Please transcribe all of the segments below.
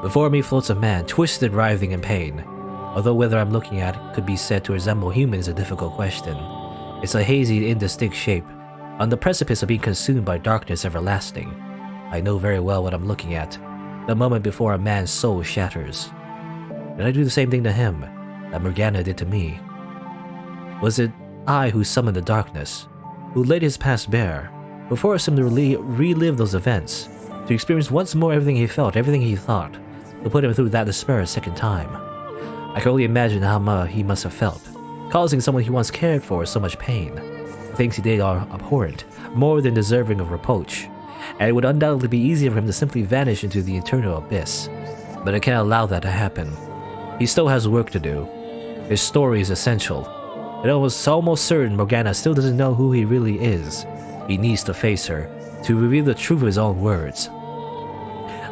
Before me floats a man, twisted, writhing in pain. Although whether I'm looking at it could be said to resemble human is a difficult question. It's a hazy, indistinct shape, on the precipice of being consumed by darkness everlasting. I know very well what I'm looking at, the moment before a man's soul shatters. Did I do the same thing to him that Morgana did to me? Was it I who summoned the darkness, who laid his past bare, who forced him to relive those events, to experience once more everything he felt, everything he thought, to put him through that despair a second time? I can only imagine how he must have felt, causing someone he once cared for so much pain. The things he did are abhorrent, more than deserving of reproach, and it would undoubtedly be easier for him to simply vanish into the eternal abyss. But I can't allow that to happen. He still has work to do. His story is essential. And I was almost certain Morgana still doesn't know who he really is. He needs to face her, to reveal the truth of his own words.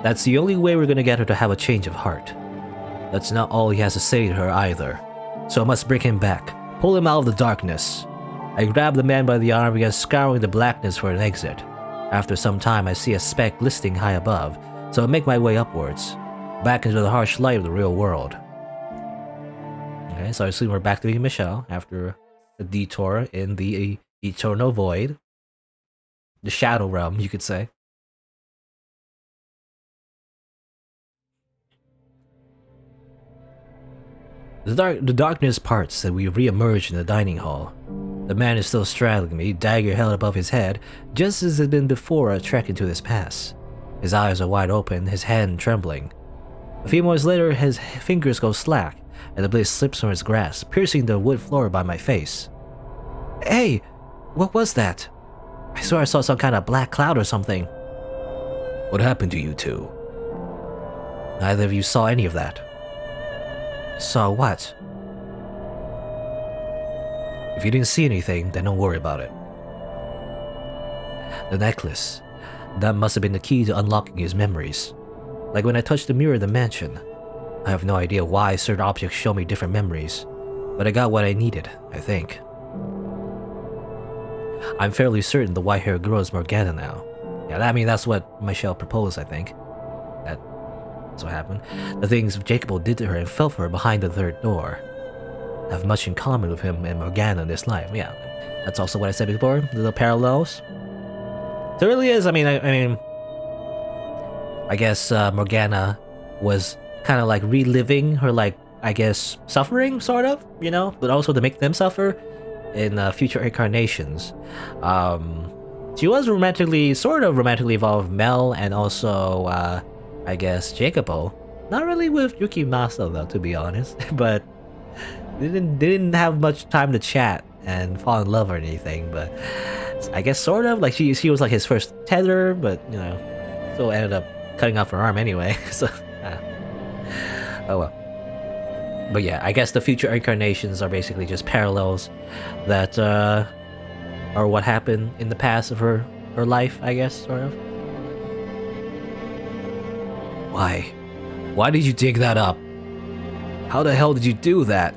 That's the only way we're gonna get her to have a change of heart. That's not all he has to say to her either. So I must bring him back, pull him out of the darkness. I grab the man by the arm and begin scouring the blackness for an exit. After some time, I see a speck glistening high above, so I make my way upwards, back into the harsh light of the real world. Okay, so I assume we're back to meeting Michelle after a detour in the eternal void. The shadow realm, you could say. The darkness parts and we re-emerge in the dining hall. The man is still straddling me, dagger held above his head, just as it had been before I trek into this past. His eyes are wide open, his hand trembling. A few moments later, his fingers go slack, and the blade slips from his grasp, piercing the wood floor by my face. Hey, what was that? I swear I saw some kind of black cloud or something. What happened to you two? Neither of you saw any of that. Saw what? If you didn't see anything, then don't worry about it. The necklace. That must have been the key to unlocking his memories. Like when I touched the mirror of the mansion. I have no idea why certain objects show me different memories, but I got what I needed, I think. I'm fairly certain the white-haired girl is Morgana now. Yeah, I mean, that's what Michelle proposed, I think. That's what happened. The things Jacob did to her and felt for her behind the third door have much in common with him and Morgana in this life. Yeah, that's also what I said before, the parallels. There really is. I guess Morgana was kind of like reliving her, like, I guess, suffering, sort of, you know, but also to make them suffer in future incarnations. She was sort of romantically involved with Mel and also, I guess, Jacopo. Not really with Yukimasa though, to be honest, but they didn't have much time to chat and fall in love or anything, but I guess sort of, like she was like his first tether, but you know, still ended up cutting off her arm anyway, so oh well. But yeah, I guess the future incarnations are basically just parallels that are what happened in the past of her life, I guess, sort of. Why did you dig that up? How the hell did you do that?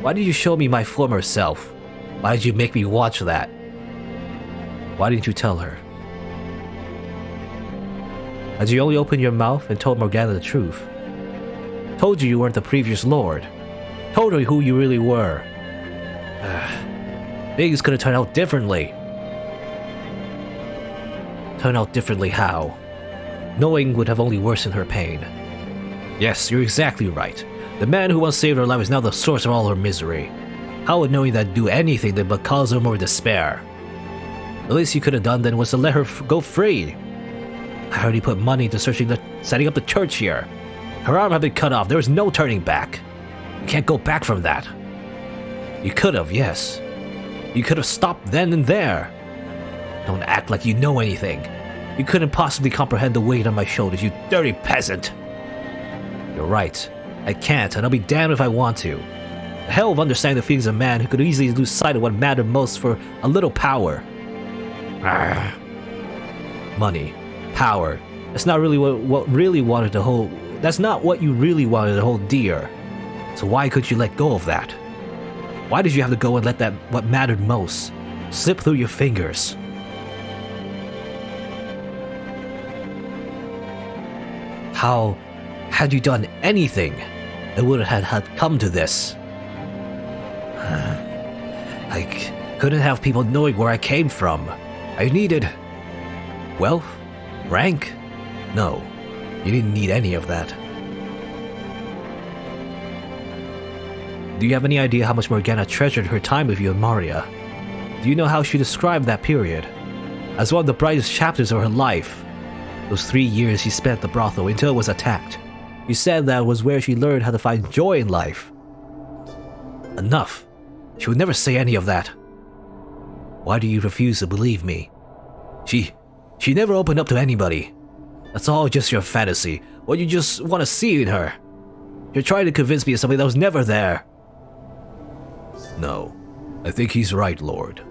Why did you show me my former self? Why did you make me watch that? Why didn't you tell her? Had you only opened your mouth and told Morgana the truth? Told you weren't the previous lord? Told her who you really were? Things could have turned out differently. Turn out differently how? Knowing would have only worsened her pain. Yes, you're exactly right. The man who once saved her life is now the source of all her misery. How would knowing that do anything but cause her more despair? The least you could have done then was to let her go free. I already put money into setting up the church here. Her arm had been cut off, there was no turning back. You can't go back from that. You could have, yes. You could have stopped then and there. Don't act like you know anything. You couldn't possibly comprehend the weight on my shoulders, you dirty peasant. You're right. I can't, and I'll be damned if I want to. The hell of understanding the feelings of a man who could easily lose sight of what mattered most for a little power. Arrgh. Money, power. That's not really what really wanted to hold. That's not what you really wanted to hold dear. So why could you let go of that? Why did you have to go and let that what mattered most slip through your fingers? Had you done anything, it wouldn't have come to this. I couldn't have people knowing where I came from. I needed wealth, rank. No, you didn't need any of that. Do you have any idea how much Morgana treasured her time with you and Maria? Do you know how she described that period as one of the brightest chapters of her life? Those 3 years she spent at the brothel until it was attacked. You said that was where she learned how to find joy in life. Enough. She would never say any of that. Why do you refuse to believe me? She never opened up to anybody. That's all just your fantasy, what you just want to see in her. You're trying to convince me of something that was never there. No, I think he's right, Lord.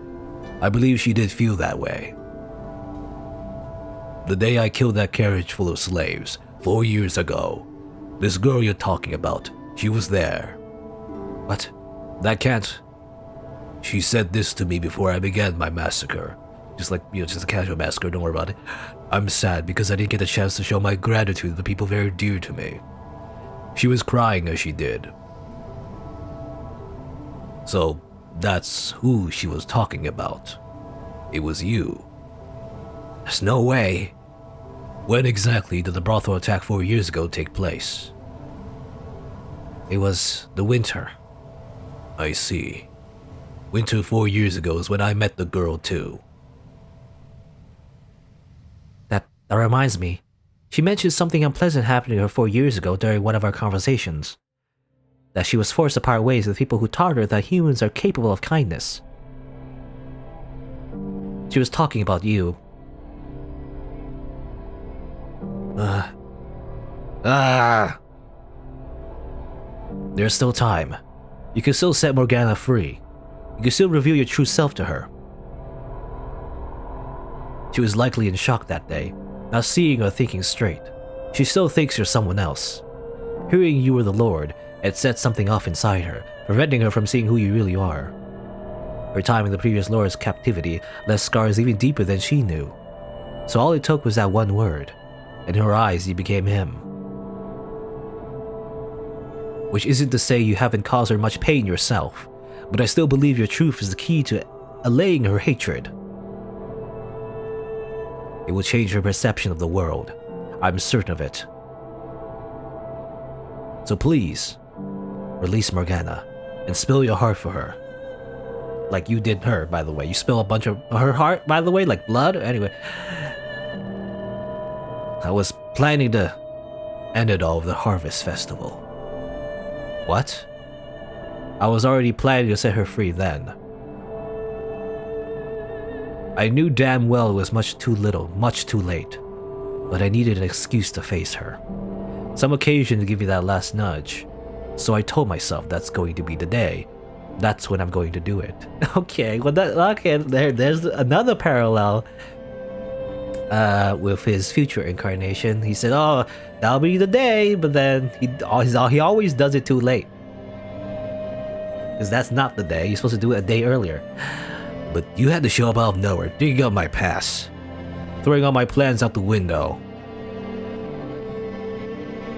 I believe she did feel that way. The day I killed that carriage full of slaves, 4 years ago, this girl you're talking about, she was there. What? That can't... She said this to me before I began my massacre. Just like, just a casual massacre, don't worry about it. I'm sad because I didn't get a chance to show my gratitude to the people very dear to me. She was crying as she did. So, that's who she was talking about. It was you. There's no way. When exactly did the brothel attack 4 years ago take place? It was the winter. I see. Winter 4 years ago is when I met the girl too. That reminds me. She mentioned something unpleasant happening to her 4 years ago during one of our conversations. That she was forced to part ways with people who taught her that humans are capable of kindness. She was talking about you. There's still time. You can still set Morgana free. You can still reveal your true self to her. She was likely in shock that day, not seeing or thinking straight. She still thinks you're someone else. Hearing you were the Lord, it set something off inside her, preventing her from seeing who you really are. Her time in the previous Lord's captivity left scars even deeper than she knew. So all it took was that one word. In her eyes, you became him. Which isn't to say you haven't caused her much pain yourself, but I still believe your truth is the key to allaying her hatred. It will change her perception of the world. I'm certain of it. So please, release Morgana and spill your heart for her. Like you did her, by the way. You spill a bunch of her heart, by the way, like blood? Anyway. I was planning to end it all with the Harvest Festival. What? I was already planning to set her free then. I knew damn well it was much too little, much too late. But I needed an excuse to face her. Some occasion to give me that last nudge. So I told myself that's going to be the day. That's when I'm going to do it. Okay, well there's another parallel with his future incarnation. He said, oh, that'll be the day, but then he always does it too late. Because that's not the day. You're supposed to do it a day earlier. But you had to show up out of nowhere, digging up my past, throwing all my plans out the window.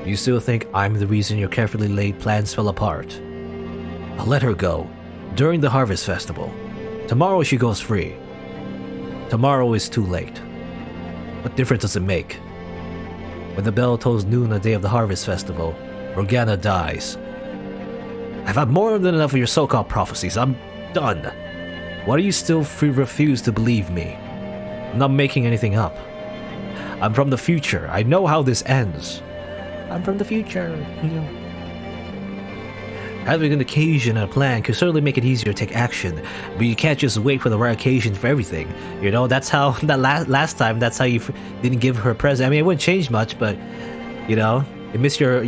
You still think I'm the reason your carefully laid plans fell apart? I'll let her go during the Harvest Festival. Tomorrow she goes free. Tomorrow is too late. What difference does it make? When the bell tolls noon on the day of the Harvest Festival, Morgana dies. I've had more than enough of your so-called prophecies. I'm done. Why do you still refuse to believe me? I'm not making anything up. I'm from the future. I know how this ends. I'm from the future. Having an occasion and a plan could certainly make it easier to take action, but you can't just wait for the right occasion for everything. You know, that's how, that last time, that's how you didn't give her a present. I mean, it wouldn't change much, but, you know, you missed your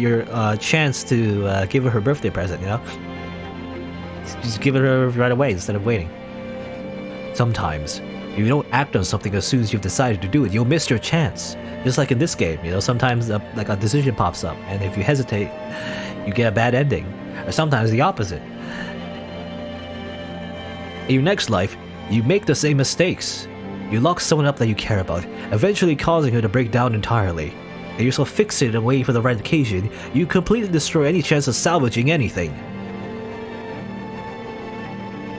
chance to give her her birthday present, you know? Just give it her right away instead of waiting. Sometimes, if you don't act on something as soon as you've decided to do it, you'll miss your chance. Just like in this game, you know, sometimes like a decision pops up, and if you hesitate, you get a bad ending. Or sometimes the opposite. In your next life, you make the same mistakes. You lock someone up that you care about, eventually causing her to break down entirely. And you're so fixated and waiting for the right occasion, you completely destroy any chance of salvaging anything.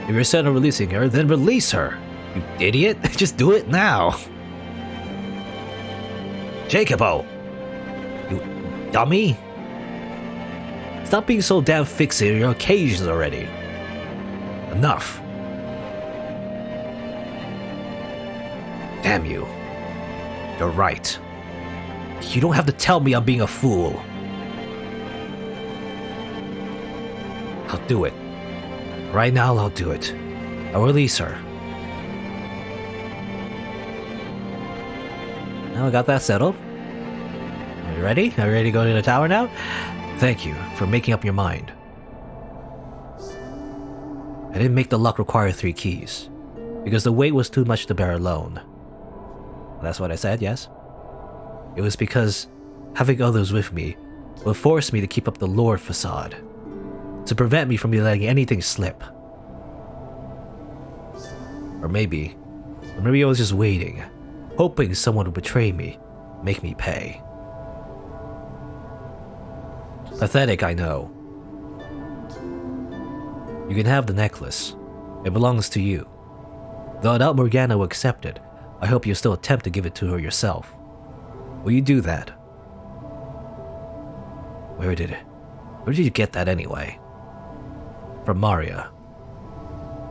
If you're set on releasing her, then release her! You idiot! Just do it now! Jacobo! You dummy! Stop being so damn fixated on your occasions already. Enough. Damn you. You're right. You don't have to tell me I'm being a fool. I'll do it. Right now, I'll do it. I'll release her. Now I got that settled. Are you ready? Are you ready to go to the tower now? Thank you for making up your mind. I didn't make the lock require 3 keys, because the weight was too much to bear alone. That's what I said, yes? It was because having others with me will force me to keep up the Lord facade, to prevent me from letting anything slip. Or maybe I was just waiting, hoping someone would betray me, make me pay. Pathetic, I know. You can have the necklace. It belongs to you. Though I doubt Morgana will accept it, I hope you'll still attempt to give it to her yourself. Will you do that? Where did you get that anyway? From Maria.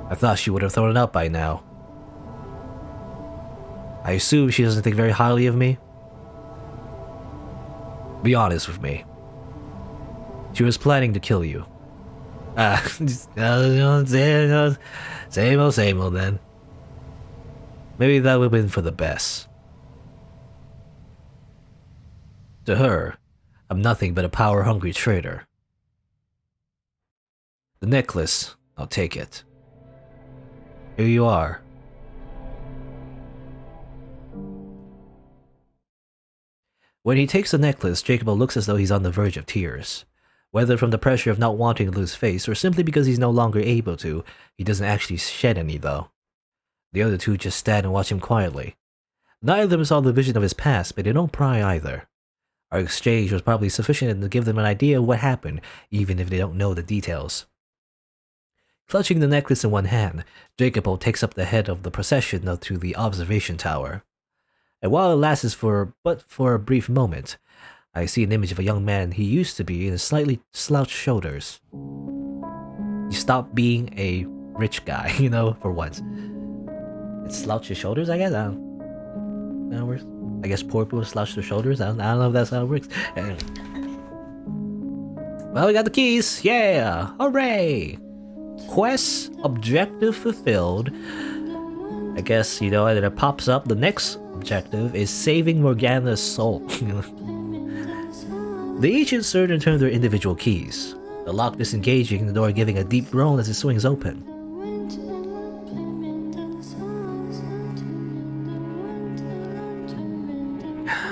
I thought she would have thrown it out by now. I assume she doesn't think very highly of me? Be honest with me. She was planning to kill you. Same old then. Maybe that would have been for the best. To her, I'm nothing but a power-hungry traitor. The necklace, I'll take it. Here you are. When he takes the necklace, Jacobo looks as though he's on the verge of tears. Whether from the pressure of not wanting to lose face, or simply because he's no longer able to, he doesn't actually shed any though. The other two just stand and watch him quietly. Neither of them saw the vision of his past, but they don't pry either. Our exchange was probably sufficient to give them an idea of what happened, even if they don't know the details. Clutching the necklace in one hand, Jacobo takes up the head of the procession up to the observation tower. And while it lasts for a brief moment, I see an image of a young man he used to be in his slightly slouched shoulders. He stopped being a rich guy, for once. It slouched his shoulders, I guess? I don't know. I guess poor people slouch their shoulders. I don't know if that's how it works. Well, we got the keys. Yeah! Hooray! Quest objective fulfilled. I guess, and then it pops up. The next objective is saving Morgana's soul. They each insert and turn their individual keys, the lock disengaging, the door giving a deep groan as it swings open.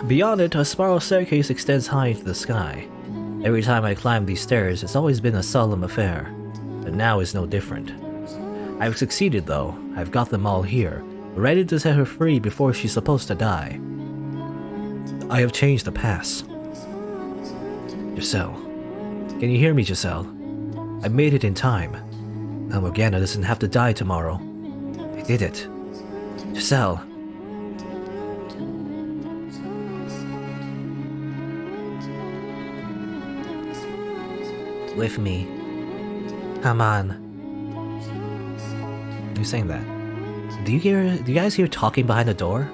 Beyond it, a spiral staircase extends high into the sky. Every time I climb these stairs, it's always been a solemn affair, but now is no different. I've succeeded though. I've got them all here, ready to set her free before she's supposed to die. I have changed the past. Giselle. Can you hear me, Giselle? I made it in time. Now Morgana doesn't have to die tomorrow. I did it. Giselle. With me. Come on. Who's saying that? Do you guys hear talking behind the door?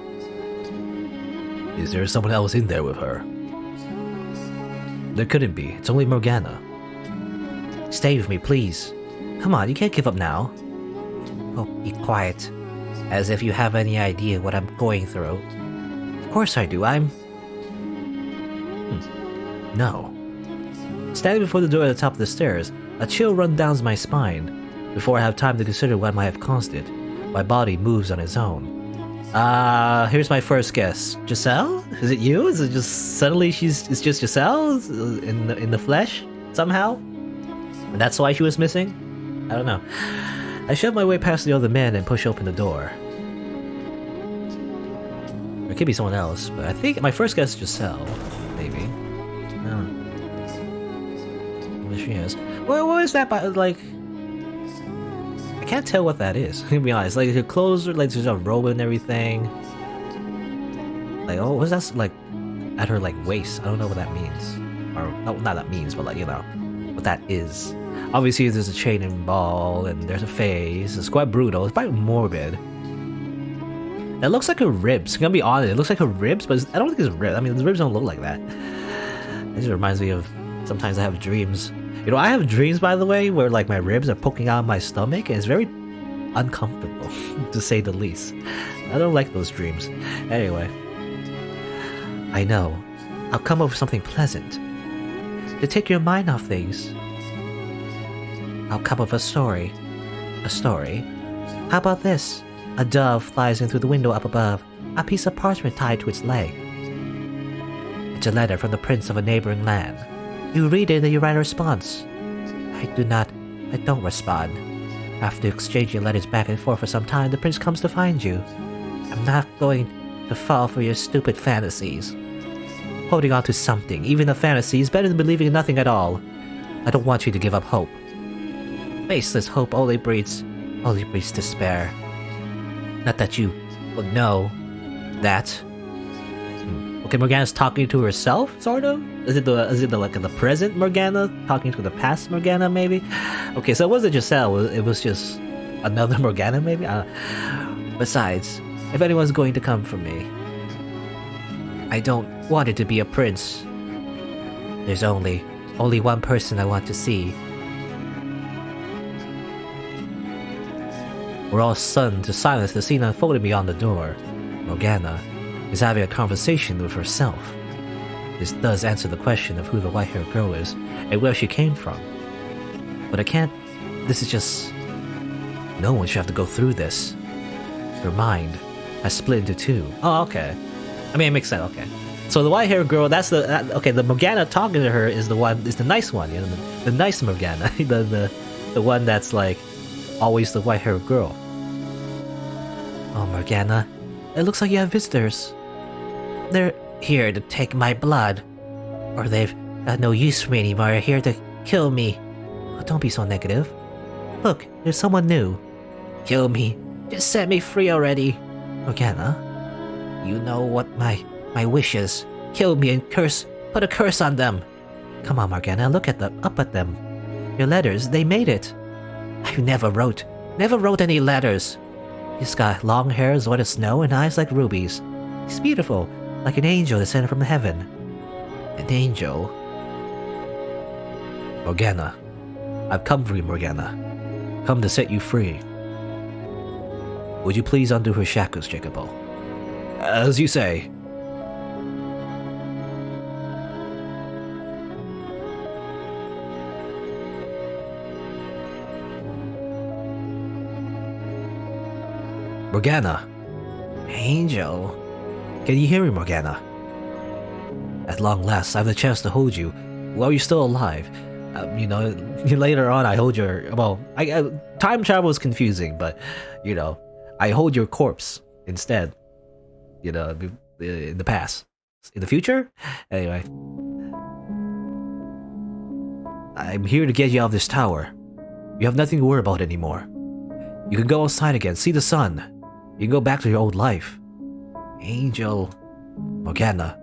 Is there someone else in there with her? There couldn't be. It's only Morgana. Stay with me, please. Come on, you can't give up now. Oh, be quiet. As if you have any idea what I'm going through. Of course I do, No. Standing before the door at the top of the stairs, a chill runs down my spine. Before I have time to consider what might have caused it, my body moves on its own. Here's my first guess. Giselle? Is it you? Is it just suddenly it's just Giselle in the flesh somehow? And that's why she was missing? I don't know. I shove my way past the other men and push open the door. There could be someone else, but I think my first guess is Giselle. she is. What is that by, like... I can't tell what that is, to be honest. Like, her clothes are, like, there's a robe and everything. Like, oh, what's that, like, at her, like, waist? I don't know what that means. Or, no, not that means, but, like, you know, what that is. Obviously, there's a chain and ball, and there's a face. It's quite brutal. It's quite morbid. It looks like her ribs. I'm gonna be honest, it looks like her ribs, but I don't think it's ribs. I mean, the ribs don't look like that. It just reminds me of sometimes I have dreams. You know, I have dreams, by the way, where like my ribs are poking out of my stomach, and it's very uncomfortable, to say the least. I don't like those dreams. Anyway, I know. I'll come up with something pleasant to take your mind off things. I'll come up with a story. A story? How about this? A dove flies in through the window up above, a piece of parchment tied to its leg. It's a letter from the prince of a neighboring land. You read it and you write a response. I don't respond. After exchanging letters back and forth for some time, the prince comes to find you. I'm not going to fall for your stupid fantasies. Holding on to something, even a fantasy, is better than believing in nothing at all. I don't want you to give up hope. Baseless hope only breeds despair. Not that you would know that. Okay, Morgana's talking to herself, sort of? Is it the present Morgana talking to the past Morgana, maybe? Okay, so it wasn't Giselle, it was just another Morgana, maybe? Besides, if anyone's going to come for me, I don't want it to be a prince. There's only one person I want to see. We're all stunned to silence the scene unfolding beyond the door. Morgana is having a conversation with herself. This does answer the question of who the white-haired girl is and where she came from. But I can't... This is just... No one should have to go through this. Her mind has split into two. Oh, okay. I mean, it makes sense, okay. So the white-haired girl, that's the... okay, the Morgana talking to her is the nice one, you know, the nice Morgana. the one that's, like, always the white-haired girl. Oh, Morgana, it looks like you have visitors. They're here to take my blood. Or they've got no use for me anymore, they're here to kill me. Oh, don't be so negative. Look, there's someone new. Kill me. Just set me free already. Morgana, you know what my wishes. Kill me and put a curse on them. Come on, Morgana, look at up at them. Your letters, they made it. I never wrote any letters. He's got long hair as white as snow and eyes like rubies. He's beautiful, like an angel descended from heaven. An angel? Morgana, I've come for you, Morgana. Come to set you free. Would you please undo her shackles, Jacobo? As you say. Morgana! Angel? Can you hear me, Morgana? At long last, I have the chance to hold you while you're still alive. You know, later on I hold your... Well, time travel is confusing, but, you know, I hold your corpse instead. You know, in the past. In the future? Anyway. I'm here to get you out of this tower. You have nothing to worry about anymore. You can go outside again, see the sun. You can go back to your old life. Angel. Morgana.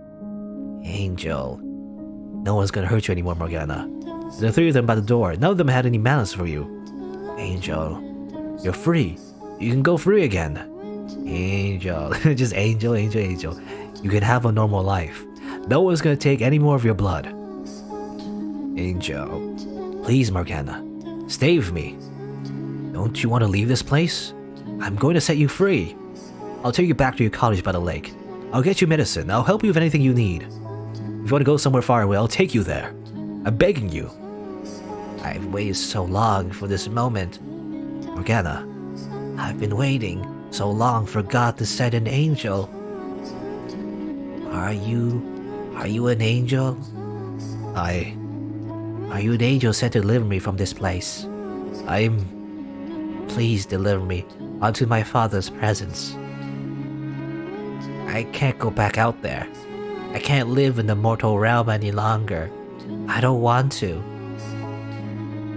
Angel. No one's gonna hurt you anymore, Morgana. There are three of them by the door. None of them had any malice for you. Angel. You're free. You can go free again. Angel. Just angel, angel, angel. You can have a normal life. No one's gonna take any more of your blood. Angel. Please, Morgana. Stay with me. Don't you want to leave this place? I'm going to set you free. I'll take you back to your cottage by the lake. I'll get you medicine. I'll help you with anything you need. If you want to go somewhere far away, I'll take you there. I'm begging you. I've waited so long for this moment. Morgana, I've been waiting so long for God to send an angel. Are you an angel? Are you an angel sent to deliver me from this place? Please deliver me unto my father's presence. I can't go back out there. I can't live in the mortal realm any longer. I don't want to.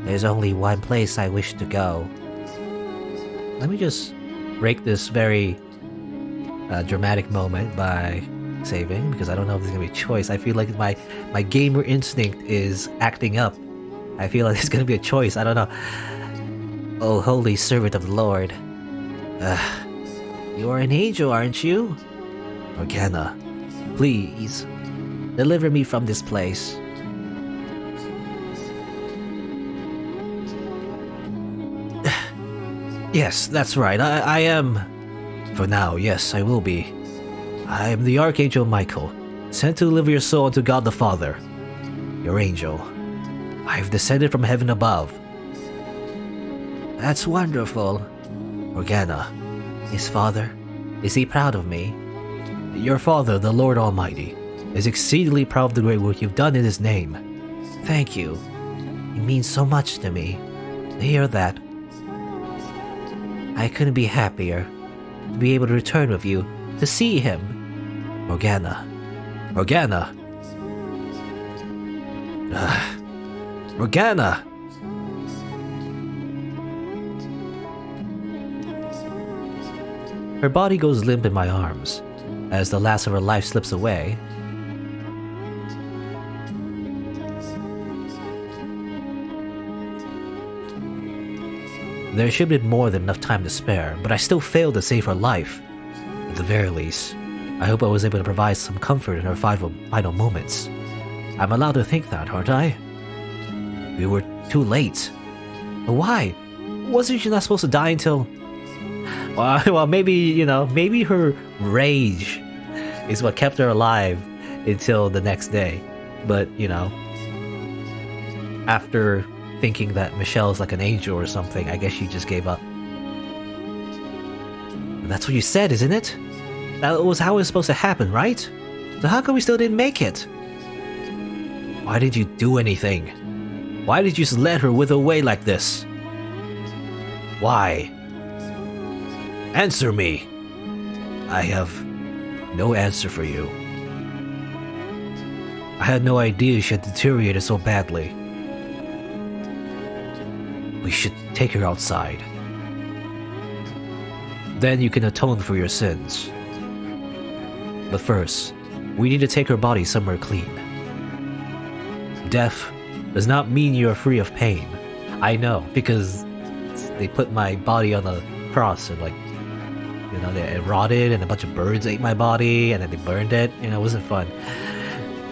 There's only one place I wish to go. Let me just break this very dramatic moment by saving, because I don't know if there's gonna be a choice. I feel like my gamer instinct is acting up. I feel like there's gonna be a choice. I don't know. Oh, holy servant of the Lord. You are an angel, aren't you? Morgana, please, deliver me from this place. Yes, that's right. I am... For now, yes, I will be. I am the Archangel Michael, sent to deliver your soul unto God the Father, your angel. I have descended from heaven above. That's wonderful. Morgana, his father, is he proud of me? Your father, the Lord Almighty, is exceedingly proud of the great work you've done in his name. Thank you. It means so much to me to hear that. I couldn't be happier to be able to return with you, to see him. Morgana. Morgana! Morgana! Her body goes limp in my arms, as the last of her life slips away. There should have been more than enough time to spare, but I still failed to save her life. At the very least, I hope I was able to provide some comfort in her final moments. I'm allowed to think that, aren't I? We were too late. But why? Wasn't she not supposed to die until... Well, maybe, you know, maybe her rage is what kept her alive until the next day. But, you know, after thinking that Michelle's like an angel or something, I guess she just gave up. That's what you said, isn't it? That was how it was supposed to happen, right? So how come we still didn't make it? Why did you do anything? Why did you just let her wither away like this? Why? Answer me! I have no answer for you. I had no idea she had deteriorated so badly. We should take her outside. Then you can atone for your sins. But first, we need to take her body somewhere clean. Death does not mean you are free of pain. I know, because they put my body on a cross and like, you know, it rotted and a bunch of birds ate my body and then they burned it. You know, it wasn't fun.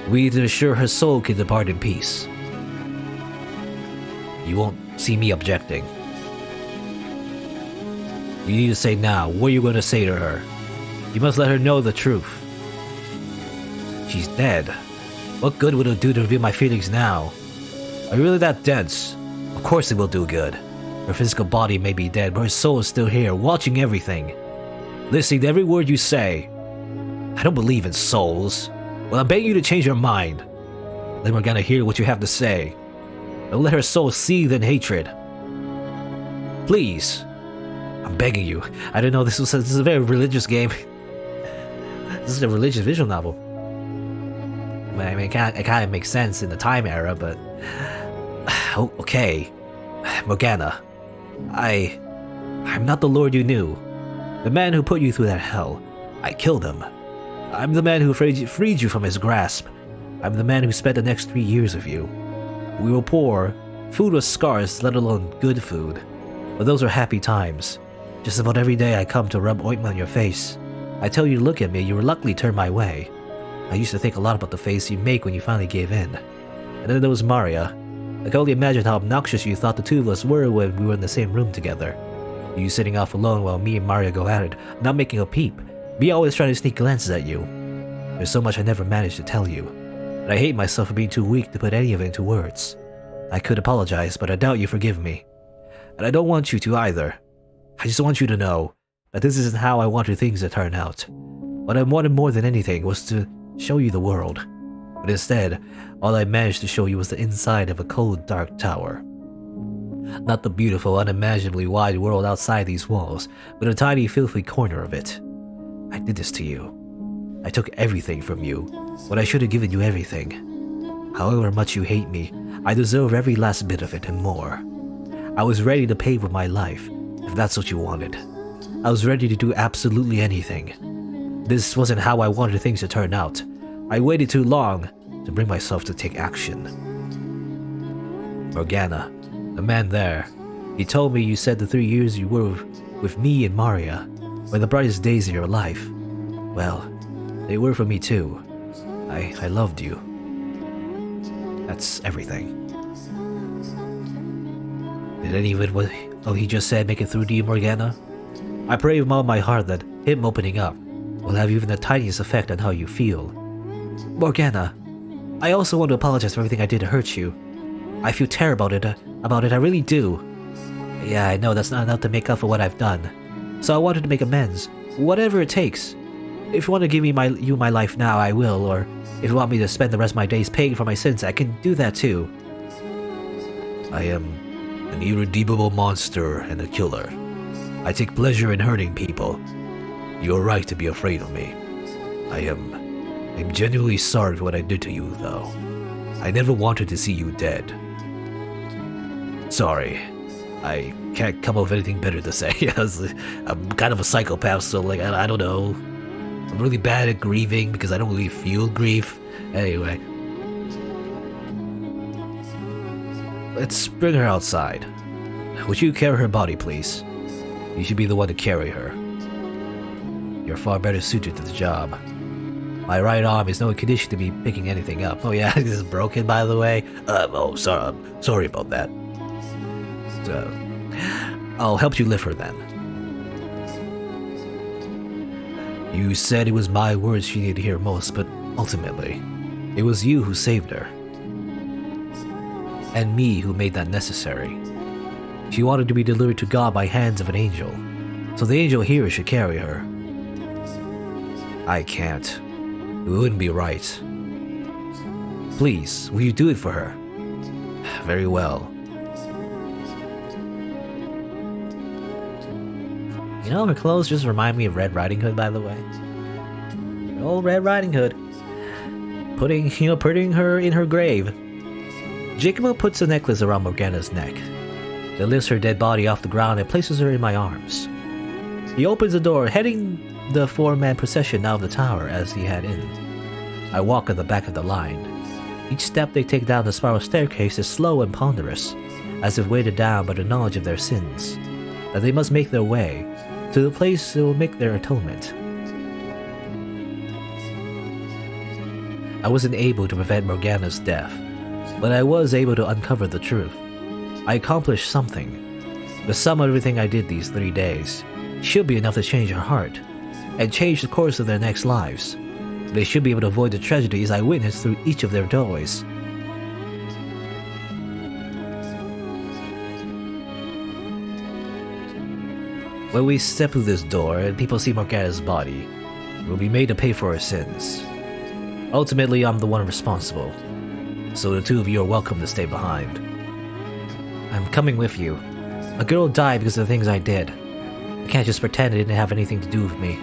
We need to ensure her soul can depart in peace. You won't see me objecting. You need to say now what you're going to say to her. You must let her know the truth. She's dead. What good would it do to reveal my feelings now? Are you really that dense? Of course it will do good. Her physical body may be dead, but her soul is still here, watching everything. Listening to every word you say. I don't believe in souls. Well, I'm begging you to change your mind. Then we're gonna hear what you have to say. Don't let her soul seethe in hatred. Please. I'm begging you. I didn't know this is a very religious game. This is a religious visual novel. I mean, it kind of makes sense in the time era, but... Okay. Morgana. I'm not the Lord you knew. The man who put you through that hell. I killed him. I'm the man who freed you from his grasp. I'm the man who spent the next 3 years with you. We were poor. Food was scarce, let alone good food. But those were happy times. Just about every day I come to rub ointment on your face. I tell you to look at me, you reluctantly turn my way. I used to think a lot about the face you make when you finally gave in. And then there was Maria. I can only imagine how obnoxious you thought the two of us were when we were in the same room together. You sitting off alone while me and Maria go at it, not making a peep. Me always trying to sneak glances at you. There's so much I never managed to tell you. And I hate myself for being too weak to put any of it into words. I could apologize, but I doubt you forgive me. And I don't want you to either. I just want you to know that this isn't how I wanted things to turn out. What I wanted more than anything was to show you the world. But instead, all I managed to show you was the inside of a cold, dark tower. Not the beautiful, unimaginably wide world outside these walls, but a tiny, filthy corner of it. I did this to you. I took everything from you, when I should have given you everything. However much you hate me, I deserve every last bit of it and more. I was ready to pay with my life, if that's what you wanted. I was ready to do absolutely anything. This wasn't how I wanted things to turn out. I waited too long to bring myself to take action. Morgana, the man there, he told me you said the 3 years you were with me and Maria were the brightest days of your life. Well, they were for me too. I loved you. That's everything. Did any of it what he just said make it through to you, Morgana? I pray with all my heart that him opening up will have even the tiniest effect on how you feel. Morgana, I also want to apologize for everything I did to hurt you. I feel terrible about it, I really do. Yeah, I know that's not enough to make up for what I've done. So I wanted to make amends, whatever it takes. If you want to give me my life now, I will, or if you want me to spend the rest of my days paying for my sins, I can do that too. I am an irredeemable monster and a killer. I take pleasure in hurting people. You are right to be afraid of me. I'm genuinely sorry for what I did to you, though. I never wanted to see you dead. Sorry. I can't come up with anything better to say. I'm kind of a psychopath, so I don't know. I'm really bad at grieving because I don't really feel grief. Anyway. Let's bring her outside. Would you carry her body, please? You should be the one to carry her. You're far better suited to the job. My right arm is no condition to be picking anything up. Oh yeah, this is broken, by the way. Sorry about that. So, I'll help you lift her then. You said it was my words she needed to hear most, but ultimately, it was you who saved her. And me who made that necessary. She wanted to be delivered to God by hands of an angel, so the angel here should carry her. I can't. It wouldn't be right. Please, will you do it for her? Very well. You know, her clothes just remind me of Red Riding Hood, by the way. Old Red Riding Hood. Putting her in her grave. Jacobo puts the necklace around Morgana's neck, then lifts her dead body off the ground and places her in my arms. He opens the door, heading the 4-man procession out of the tower as he had in. I walk at the back of the line. Each step they take down the spiral staircase is slow and ponderous, as if weighted down by the knowledge of their sins, that they must make their way to the place that will make their atonement. I wasn't able to prevent Morgana's death, but I was able to uncover the truth. I accomplished something. The sum of everything I did these 3 days should be enough to change her heart, and change the course of their next lives. They should be able to avoid the tragedies I witnessed through each of their doorways. When we step through this door and people see Morgana's body, we'll be made to pay for her sins. Ultimately, I'm the one responsible, so the two of you are welcome to stay behind. I'm coming with you. A girl died because of the things I did. I can't just pretend it didn't have anything to do with me.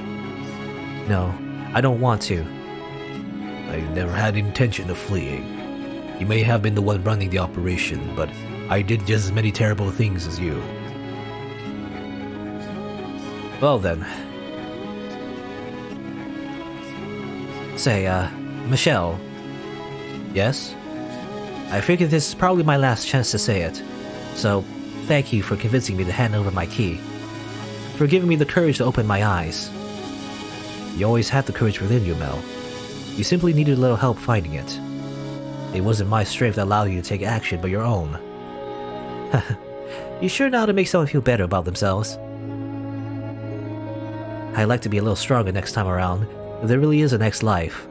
No, I don't want to. I never had intention of fleeing. You may have been the one running the operation, but I did just as many terrible things as you. Well then. Say, Michelle. Yes? I figured this is probably my last chance to say it, so thank you for convincing me to hand over my key. For giving me the courage to open my eyes. You always had the courage within you, Mel. You simply needed a little help finding it. It wasn't my strength that allowed you to take action, but your own. You sure know how to make someone feel better about themselves. I'd like to be a little stronger next time around, if there really is a next life.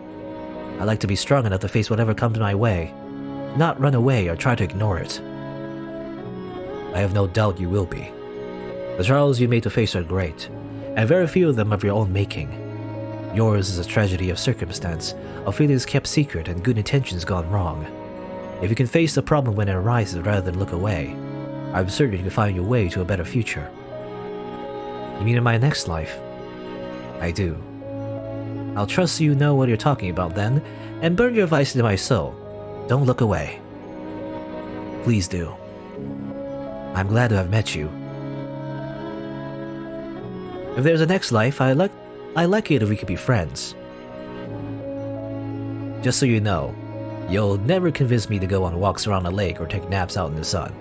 I'd like to be strong enough to face whatever comes my way, not run away or try to ignore it. I have no doubt you will be. The trials you made to face are great, and very few of them of your own making. Yours is a tragedy of circumstance, of feelings kept secret and good intentions gone wrong. If you can face the problem when it arises rather than look away, I'm certain you can find your way to a better future. You mean in my next life? I do. I'll trust you know what you're talking about then, and burn your advice into my soul. Don't look away. Please do. I'm glad to have met you. If there's a next life, I like it if we could be friends. Just so you know, you'll never convince me to go on walks around a lake or take naps out in the sun.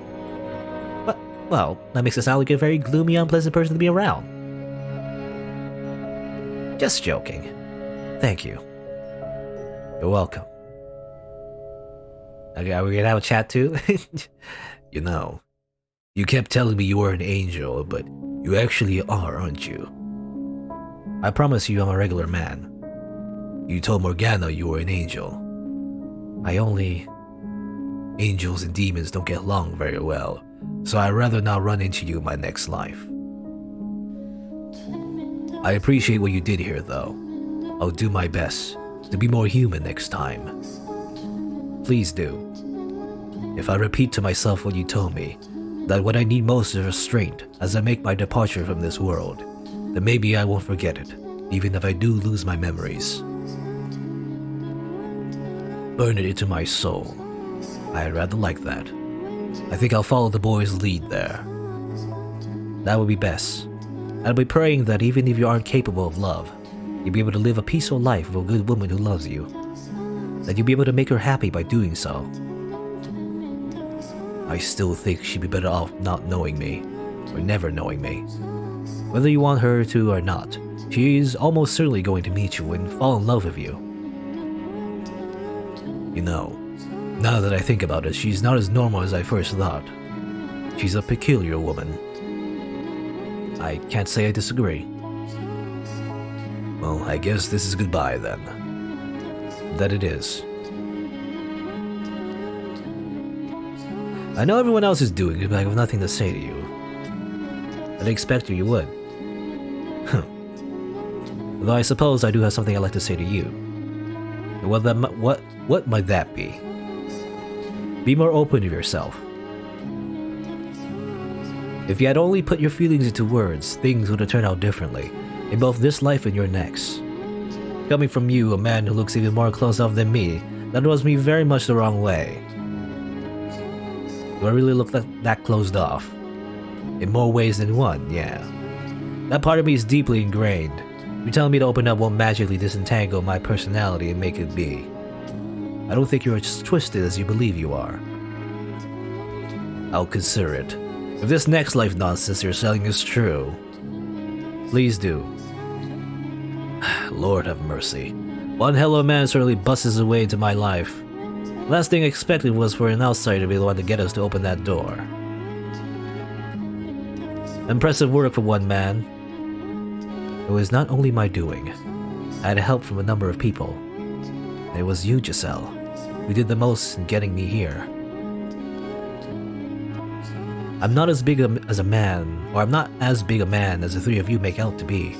But, well, that makes it sound like a very gloomy, unpleasant person to be around. Just joking. Thank you. You're welcome. Okay, are we gonna have a chat too? You know, you kept telling me you were an angel, but you actually are, aren't you? I promise you I'm a regular man. You told Morgana you were an angel. Angels and demons don't get along very well, so I'd rather not run into you in my next life. I appreciate what you did here, though. I'll do my best to be more human next time. Please do. If I repeat to myself what you told me, that what I need most is restraint as I make my departure from this world, then maybe I won't forget it, even if I do lose my memories. Burn it into my soul. I'd rather like that. I think I'll follow the boy's lead there. That would be best. I'll be praying that even if you aren't capable of love, you'll be able to live a peaceful life with a good woman who loves you. That you'll be able to make her happy by doing so. I still think she'd be better off not knowing me, or never knowing me. Whether you want her to or not, she's almost certainly going to meet you and fall in love with you. You know, now that I think about it, she's not as normal as I first thought. She's a peculiar woman. I can't say I disagree. Well, I guess this is goodbye then. That it is. I know everyone else is doing it, but I have nothing to say to you. I'd expect you would. Though I suppose I do have something I'd like to say to you. What might that be? Be more open to yourself. If you had only put your feelings into words, things would have turned out differently, in both this life and your next. Coming from you, a man who looks even more closed off than me, that rubs me very much the wrong way. Do I really look that closed off? In more ways than one, yeah. That part of me is deeply ingrained. You telling me to open up won't magically disentangle my personality and make it be. I don't think you're as twisted as you believe you are. I'll consider it. If this next life nonsense you're selling is true, please do. Lord have mercy. One hell of a man certainly busts his way into my life. Last thing I expected was for an outsider to be the one to get us to open that door. Impressive work for one man. It was not only my doing. I had help from a number of people. And it was you, Giselle, who did the most in getting me here. I'm not as big as a man, or I'm not as big a man as the three of you make out to be.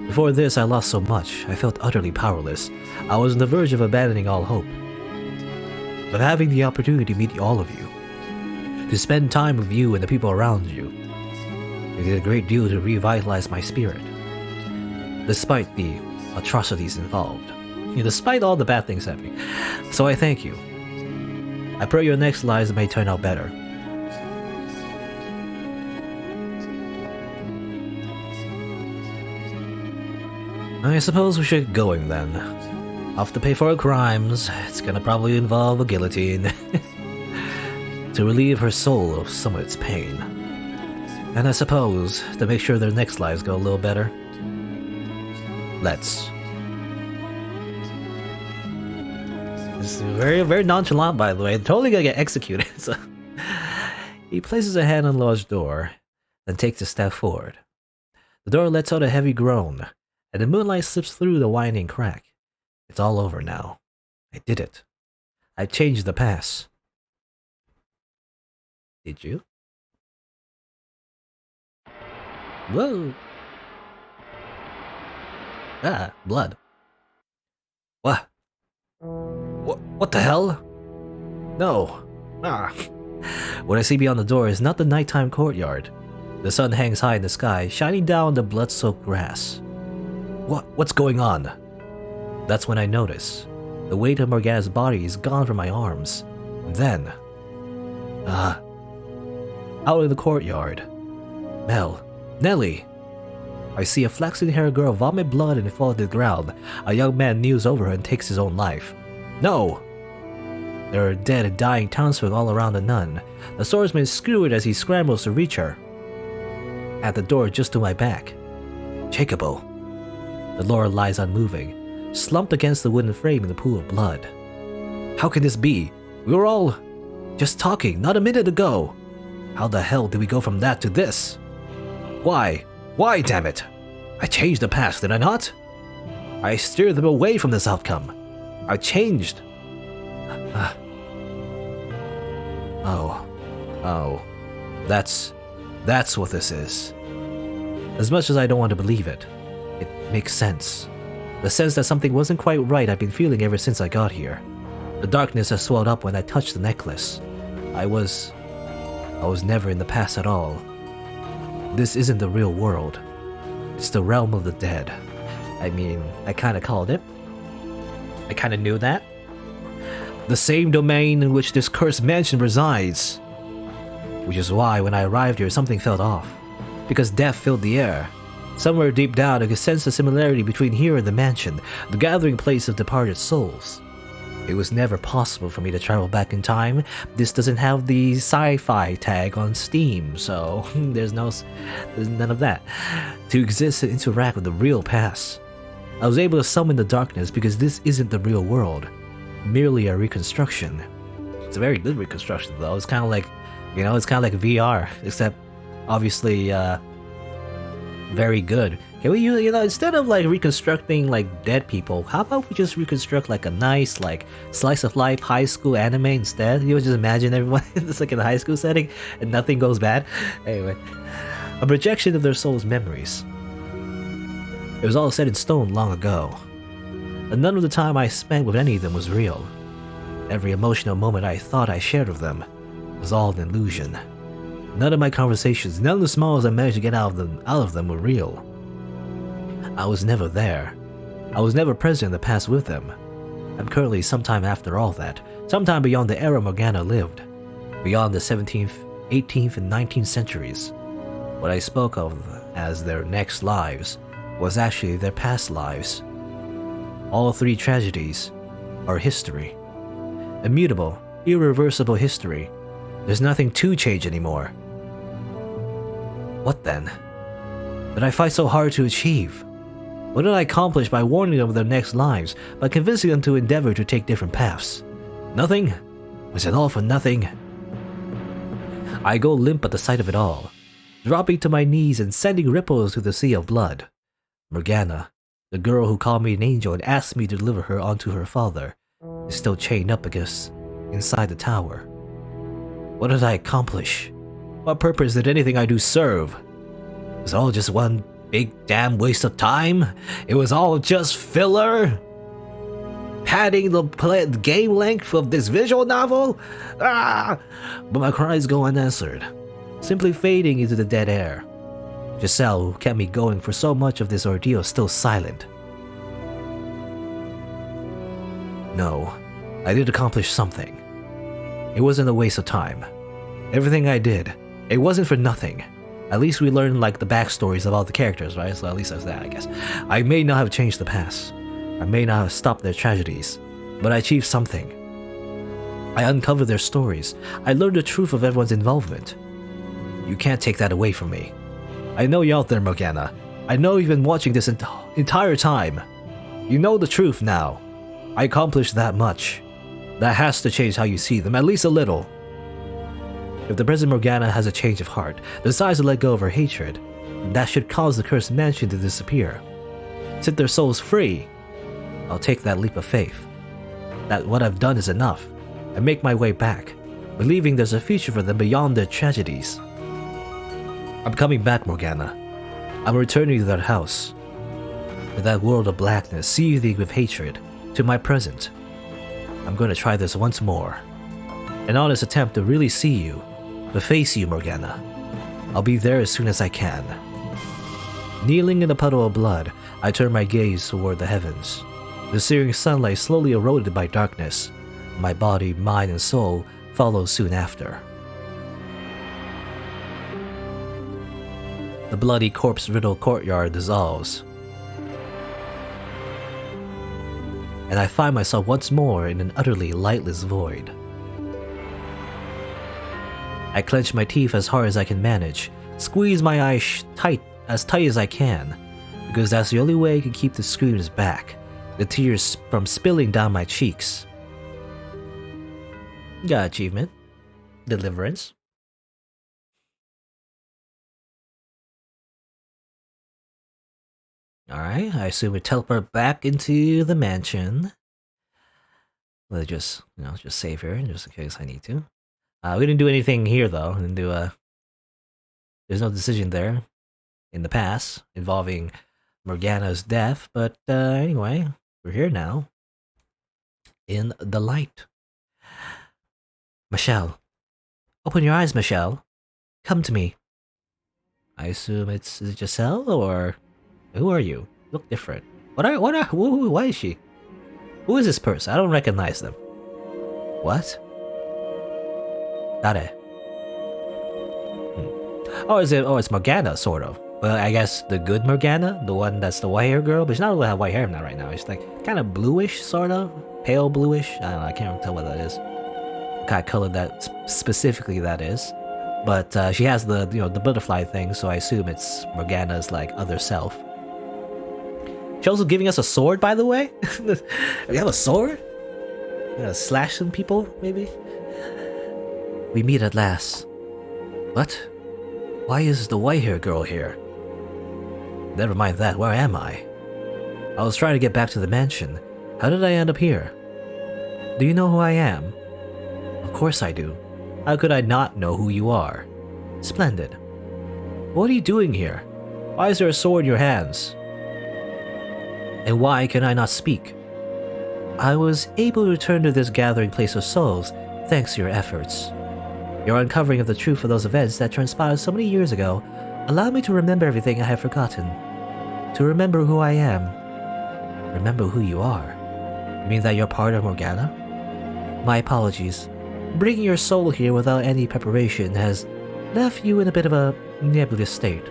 Before this, I lost so much, I felt utterly powerless. I was on the verge of abandoning all hope. But having the opportunity to meet all of you, to spend time with you and the people around you, it did a great deal to revitalize my spirit. Despite the atrocities involved, despite all the bad things happening. So I thank you. I pray your next lives may turn out better. I suppose we should get going then. Off to pay for her crimes. It's gonna probably involve a guillotine. To relieve her soul of some of its pain. And I suppose, to make sure their next lives go a little better. Let's. It's very, very nonchalant, by the way. Totally gonna get executed. So. He places a hand on the lodge door, then takes a step forward. The door lets out a heavy groan, and the moonlight slips through the winding crack. It's all over now. I did it. I changed the past. Did you? Whoa. Ah, blood. What? What the hell? No. Ah. What I see beyond the door is not the nighttime courtyard. The sun hangs high in the sky, shining down the blood-soaked grass. What's going on? That's when I notice. The weight of Morgana's body is gone from my arms. And then, Out in the courtyard. Mel. Nellie. I see a flaxen-haired girl vomit blood and fall to the ground. A young man kneels over her and takes his own life. No! There are dead and dying townsfolk all around the nun. The swordsman is skewered as he scrambles to reach her. At the door just to my back. Jacobo. The Lord lies unmoving, slumped against the wooden frame in the pool of blood. How can this be? We were all just talking not a minute ago. How the hell did we go from that to this? Why? Why, damn it? I changed the past, did I not? I steered them away from this outcome. I changed. Oh. That's what this is. As much as I don't want to believe it, it makes sense. The sense that something wasn't quite right I've been feeling ever since I got here. The darkness has swelled up when I touched the necklace. I was never in the past at all. This isn't the real world. It's the realm of the dead. I mean, I kinda called it. I kinda knew that. The same domain in which this cursed mansion resides. Which is why when I arrived here something felt off. Because death filled the air. Somewhere deep down I could sense the similarity between here and the mansion, the gathering place of departed souls. It was never possible for me to travel back in time. This doesn't have the sci-fi tag on Steam, so there's none of that. To exist and interact with the real past. I was able to summon the darkness because this isn't the real world, merely a reconstruction. It's a very good reconstruction though. It's kind of like, it's kind of like VR, except obviously very good. Can we use, instead of like reconstructing like dead people, how about we just reconstruct like a nice like slice of life high school anime instead? Just imagine everyone it's like in a high school setting and nothing goes bad. Anyway, a projection of their souls' memories. It was all set in stone long ago, and none of the time I spent with any of them was real. Every emotional moment I thought I shared with them was all an illusion. None of my conversations, none of the smiles I managed to get out of them were real. I was never there. I was never present in the past with them. I'm currently sometime after all that, sometime beyond the era Morgana lived, beyond the 17th, 18th, and 19th centuries. What I spoke of as their next lives was actually their past lives. All three tragedies are history. Immutable, irreversible history. There's nothing to change anymore. What then? Did I fight so hard to achieve? What did I accomplish by warning them of their next lives, by convincing them to endeavor to take different paths? Nothing? Was it all for nothing? I go limp at the sight of it all, dropping to my knees and sending ripples through the sea of blood. Morgana, the girl who called me an angel and asked me to deliver her onto her father, is still chained up inside the tower. What did I accomplish? What purpose did anything I do serve? It was all just one big damn waste of time? It was all just filler? Padding the game length of this visual novel? But my cries go unanswered, simply fading into the dead air. Giselle, who kept me going for so much of this ordeal, is still silent. No, I did accomplish something. It wasn't a waste of time. Everything I did, it wasn't for nothing. At least we learned like the backstories of all the characters, right? So at least that's that, I guess. I may not have changed the past. I may not have stopped their tragedies, but I achieved something. I uncovered their stories. I learned the truth of everyone's involvement. You can't take that away from me. I know you're out there, Morgana. I know you've been watching this entire time. You know the truth now. I accomplished that much. That has to change how you see them, at least a little. If the present Morgana has a change of heart, decides to let go of her hatred, that should cause the cursed mansion to disappear. Set their souls free. I'll take that leap of faith. That what I've done is enough, and make my way back, believing there's a future for them beyond their tragedies. I'm coming back, Morgana. I'm returning to that house, to that world of blackness seething with hatred, to my present. I'm going to try this once more. An honest attempt to really see you, to face you, Morgana. I'll be there as soon as I can. Kneeling in a puddle of blood, I turn my gaze toward the heavens. The searing sunlight slowly eroded by darkness. My body, mind, and soul follow soon after. The bloody corpse-riddled courtyard dissolves, and I find myself once more in an utterly lightless void. I clench my teeth as hard as I can manage, squeeze my eyes tight as I can, because that's the only way I can keep the screams back, the tears from spilling down my cheeks. Got achievement. Deliverance. Alright, I assume we teleport back into the mansion. Let's just, just save here, just in case I need to. We didn't do anything here though. We didn't do there's no decision there in the past involving Morgana's death, but anyway, we're here now. In the light. Michelle. Open your eyes, Michelle. Come to me. I assume is it Giselle, or who are you? Look different. Why is she? Who is this person? I don't recognize them. What? Dare. Oh, it's Morgana, sort of. Well, I guess the good Morgana, the one that's the white hair girl, but she not really have white hair now right now. It's like kind of bluish, sort of. Pale bluish. I don't know, I can't tell what that is. What kind of color that specifically that is. But she has the the butterfly thing, so I assume it's Morgana's like other self. She's also giving us a sword, by the way. We have a sword? Slash some people, maybe? We meet at last. What? Why is the white hair girl here? Never mind that, where am I? I was trying to get back to the mansion. How did I end up here? Do you know who I am? Of course I do. How could I not know who you are? Splendid. What are you doing here? Why is there a sword in your hands? And why can I not speak? I was able to return to this gathering place of souls thanks to your efforts. Your uncovering of the truth of those events that transpired so many years ago allowed me to remember everything I have forgotten. To remember who I am. Remember who you are. You mean that you're part of Morgana? My apologies. Bringing your soul here without any preparation has left you in a bit of a nebulous state.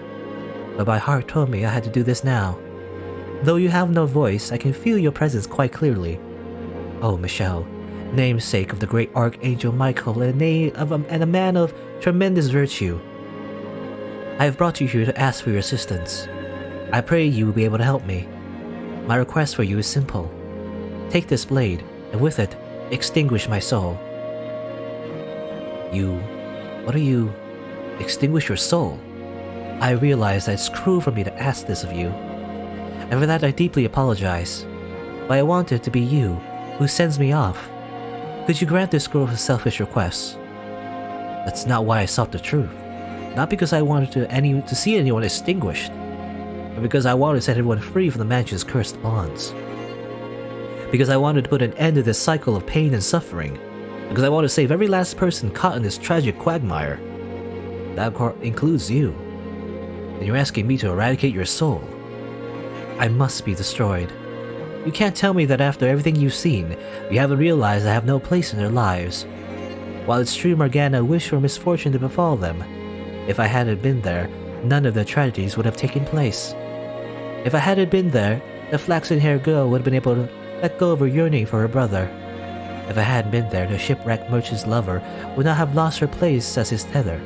But my heart told me I had to do this now. Though you have no voice, I can feel your presence quite clearly. Oh, Michelle, namesake of the great Archangel Michael and a man of tremendous virtue. I have brought you here to ask for your assistance. I pray you will be able to help me. My request for you is simple. Take this blade, and with it, extinguish my soul. What are you? Extinguish your soul? I realize that it's cruel for me to ask this of you, and for that I deeply apologize. But I want it to be you who sends me off. Could you grant this girl a selfish request? That's not why I sought the truth. Not because I wanted to see anyone extinguished, but because I wanted to set everyone free from the mansion's cursed bonds. Because I wanted to put an end to this cycle of pain and suffering. Because I want to save every last person caught in this tragic quagmire. That includes you. And you're asking me to eradicate your soul. I must be destroyed. You can't tell me that after everything you've seen, you haven't realized I have no place in their lives. While it's true Morgana wished for misfortune to befall them, if I hadn't been there, none of their tragedies would have taken place. If I hadn't been there, the flaxen-haired girl would have been able to let go of her yearning for her brother. If I hadn't been there, the shipwrecked merchant's lover would not have lost her place as his tether.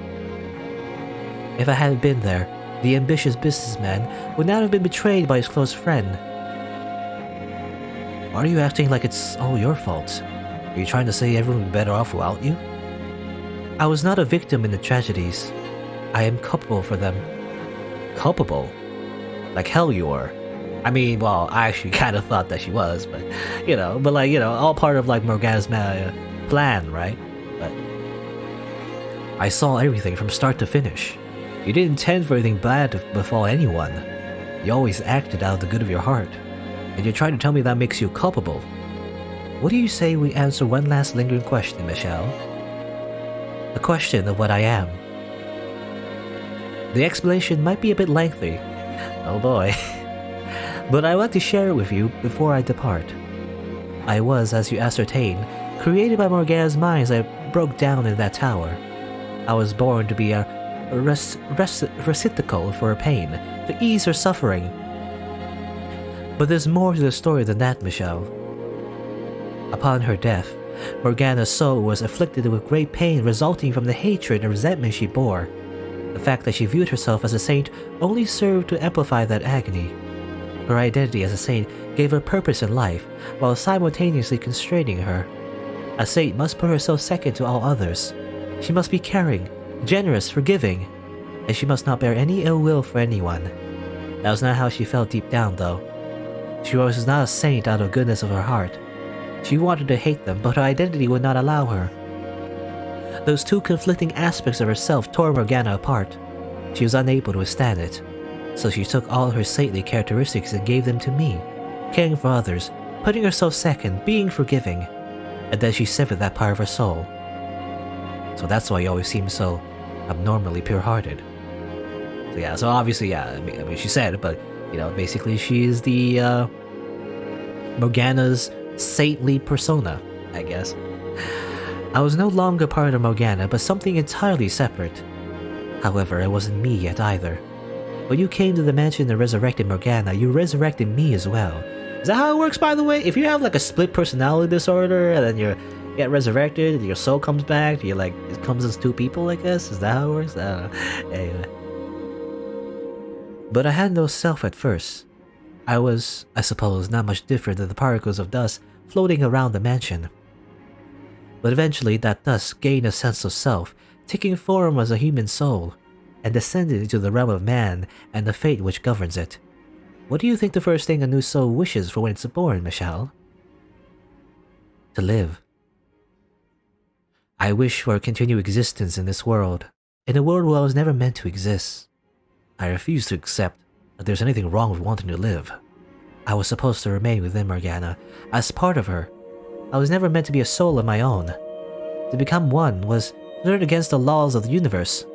If I hadn't been there, the ambitious businessman would not have been betrayed by his close friend. Why are you acting like it's all your fault? Are you trying to say everyone would be better off without you? I was not a victim in the tragedies. I am culpable for them. Culpable? Like hell you are. I mean, well, I actually kind of thought that she was, but, all part of, like, Morgana's plan, right? But I saw everything from start to finish. You didn't intend for anything bad to befall anyone. You always acted out of the good of your heart. And you're trying to tell me that makes you culpable. What do you say we answer one last lingering question, Michelle? The question of what I am. The explanation might be a bit lengthy. Oh boy. But I want to share it with you before I depart. I was, as you ascertain, created by Morgana's mind as I broke down in that tower. I was born to be a receptacle for her pain, to ease her suffering. But there's more to the story than that, Michelle. Upon her death, Morgana's soul was afflicted with great pain resulting from the hatred and resentment she bore. The fact that she viewed herself as a saint only served to amplify that agony. Her identity as a saint gave her purpose in life, while simultaneously constraining her. A saint must put herself second to all others. She must be caring, generous, forgiving, and she must not bear any ill will for anyone. That was not how she felt deep down, though. She was not a saint out of goodness of her heart. She wanted to hate them, but her identity would not allow her. Those two conflicting aspects of herself tore Morgana apart. She was unable to withstand it, so she took all her saintly characteristics and gave them to me, caring for others, putting herself second, being forgiving, and then she severed that part of her soul. So that's why you always seem so abnormally pure-hearted. So yeah, so obviously, yeah, I mean she said it, but, you know, basically she is the, Morgana's saintly persona, I guess. I was no longer part of Morgana, but something entirely separate. However, it wasn't me yet either. When you came to the mansion and resurrected Morgana, you resurrected me as well. Is that how it works, by the way? If you have like a split personality disorder and then you get resurrected and your soul comes back, you're like, it comes as two people, I guess? Is that how it works? I don't know. Anyway. But I had no self at first. I was, I suppose, not much different than the particles of dust floating around the mansion. But eventually that dust gained a sense of self, taking form as a human soul, and descended into the realm of man and the fate which governs it. What do you think the first thing a new soul wishes for when it's born, Michelle? To live. I wish for a continued existence in this world, in a world where I was never meant to exist. I refuse to accept that there's anything wrong with wanting to live. I was supposed to remain within Morgana, as part of her. I was never meant to be a soul of my own. To become one was to turn against the laws of the universe.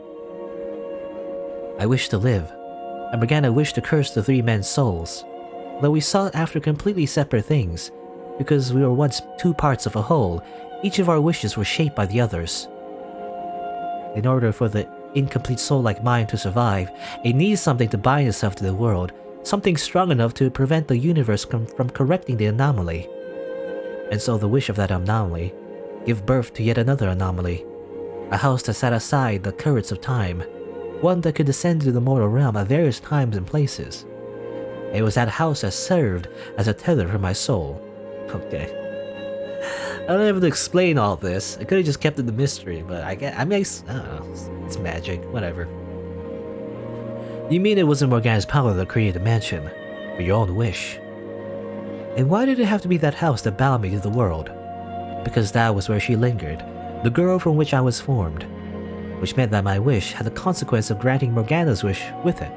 I wished to live, and Morgana wished to curse the three men's souls, though we sought after completely separate things, because we were once two parts of a whole. Each of our wishes were shaped by the others. In order for the incomplete soul like mine to survive, it needs something to bind itself to the world, something strong enough to prevent the universe from correcting the anomaly. And so the wish of that anomaly gave birth to yet another anomaly, a house that set aside the currents of time, one that could descend to the mortal realm at various times and places. It was that house that served as a tether for my soul. Okay. I don't have to explain all this. I could have just kept it a mystery, but I don't know. It's magic. Whatever. You mean it wasn't Morgana's power that created the mansion, but your own wish? And why did it have to be that house that bound me to the world? Because that was where she lingered, the girl from which I was formed, which meant that my wish had the consequence of granting Morgana's wish with it.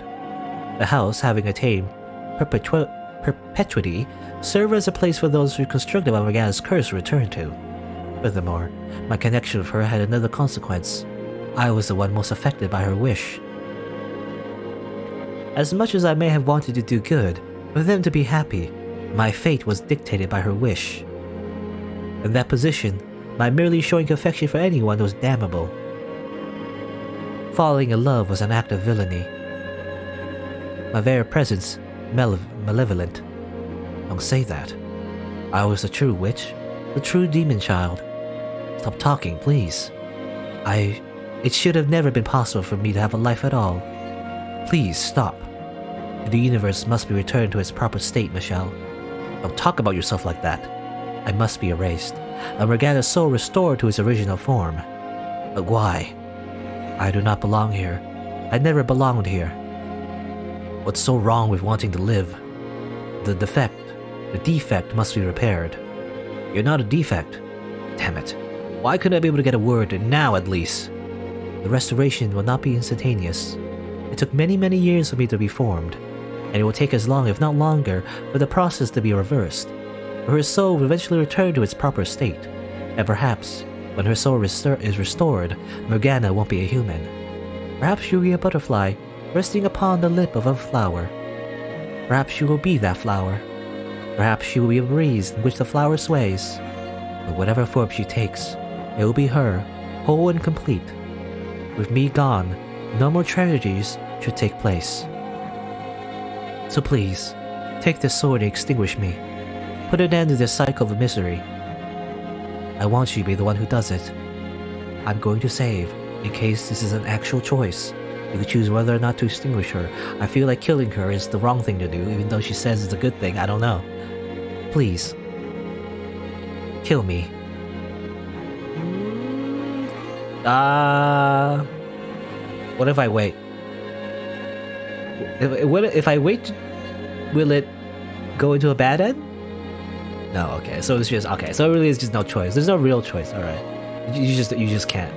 The house, having attained perpetuity, served as a place for those reconstructed by Morgana's curse to return to. Furthermore, my connection with her had another consequence. I was the one most affected by her wish. As much as I may have wanted to do good, for them to be happy, my fate was dictated by her wish. In that position, my merely showing affection for anyone was damnable. Falling in love was an act of villainy. My very presence, malevolent. Don't say that. I was the true witch, the true demon child. Stop talking, please. It should have never been possible for me to have a life at all. Please stop. The universe must be returned to its proper state, Michelle. Don't talk about yourself like that. I must be erased, and Morgana's soul restored to its original form. But why? I do not belong here. I never belonged here. What's so wrong with wanting to live? The defect must be repaired. You're not a defect. Damn it. Why couldn't I be able to get a word in now at least? The restoration will not be instantaneous. It took many, many years for me to be formed, and it will take as long, if not longer, for the process to be reversed. For her soul will eventually return to its proper state, and perhaps, when her soul is restored, Morgana won't be a human. Perhaps she will be a butterfly, resting upon the lip of a flower. Perhaps she will be that flower. Perhaps she will be a breeze in which the flower sways. But whatever form she takes, it will be her, whole and complete. With me gone, no more tragedies should take place. So please, take this sword and extinguish me. Put an end to this cycle of misery. I want you to be the one who does it. I'm going to save, in case this is an actual choice. You can choose whether or not to extinguish her. I feel like killing her is the wrong thing to do, even though she says it's a good thing. I don't know. Please. Kill me. What if I wait? If I wait, will it go into a bad end? No, okay. So it's just okay. So it really is just no choice. There's no real choice. All right. You just can't.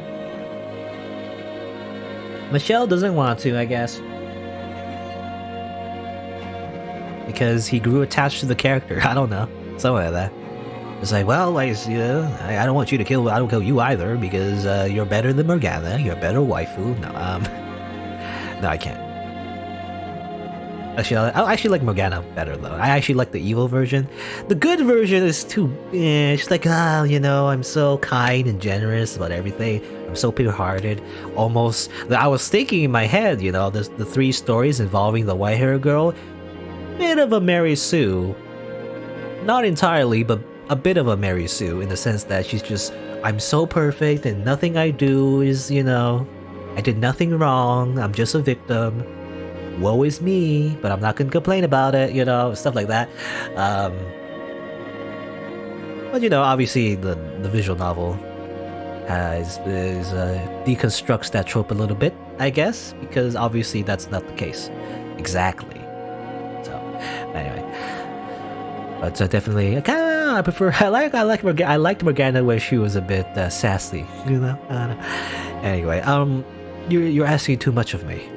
Michelle doesn't want to, I guess, because he grew attached to the character. I don't know, something like that. It's like, well, I don't want you to kill. I don't kill you either because you're better than Morgana. You're a better waifu. No, no, I can't. Actually, I actually like Morgana better though. I actually like the evil version. The good version is too. She's like, I'm so kind and generous about everything. I'm so pure-hearted. Almost. I was thinking in my head, the 3 stories involving the white-haired girl. Bit of a Mary Sue. Not entirely, but a bit of a Mary Sue in the sense that she's just, I'm so perfect and nothing I do is, I did nothing wrong. I'm just a victim. Woe is me, but I'm not gonna complain about it, stuff like that. But obviously the visual novel deconstructs that trope a little bit, I guess, because obviously that's not the case exactly. So anyway, but definitely, I prefer. I liked Morgana where she was a bit sassy, Anyway, you're asking too much of me.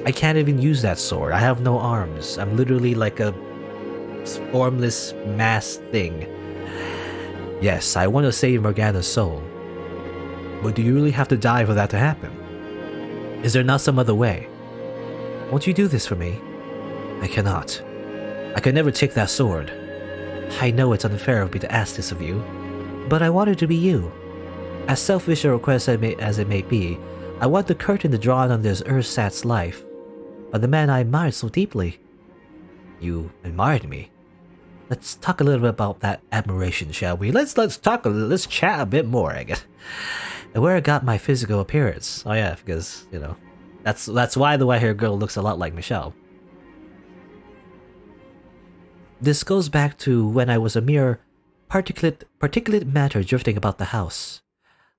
I can't even use that sword. I have no arms. I'm literally like a formless mass thing. Yes, I want to save Morgana's soul. But do you really have to die for that to happen? Is there not some other way? Won't you do this for me? I cannot. I could never take that sword. I know it's unfair of me to ask this of you, but I want it to be you. As selfish a request as it may be, I want the curtain to draw on this ersatz life, but the man I admired so deeply. You admired me? Let's talk a little bit about that admiration, shall we? Let's chat a bit more, I guess. And where I got my physical appearance. Oh yeah, because, that's why the white-haired girl looks a lot like Michelle. This goes back to when I was a mere particulate matter drifting about the house.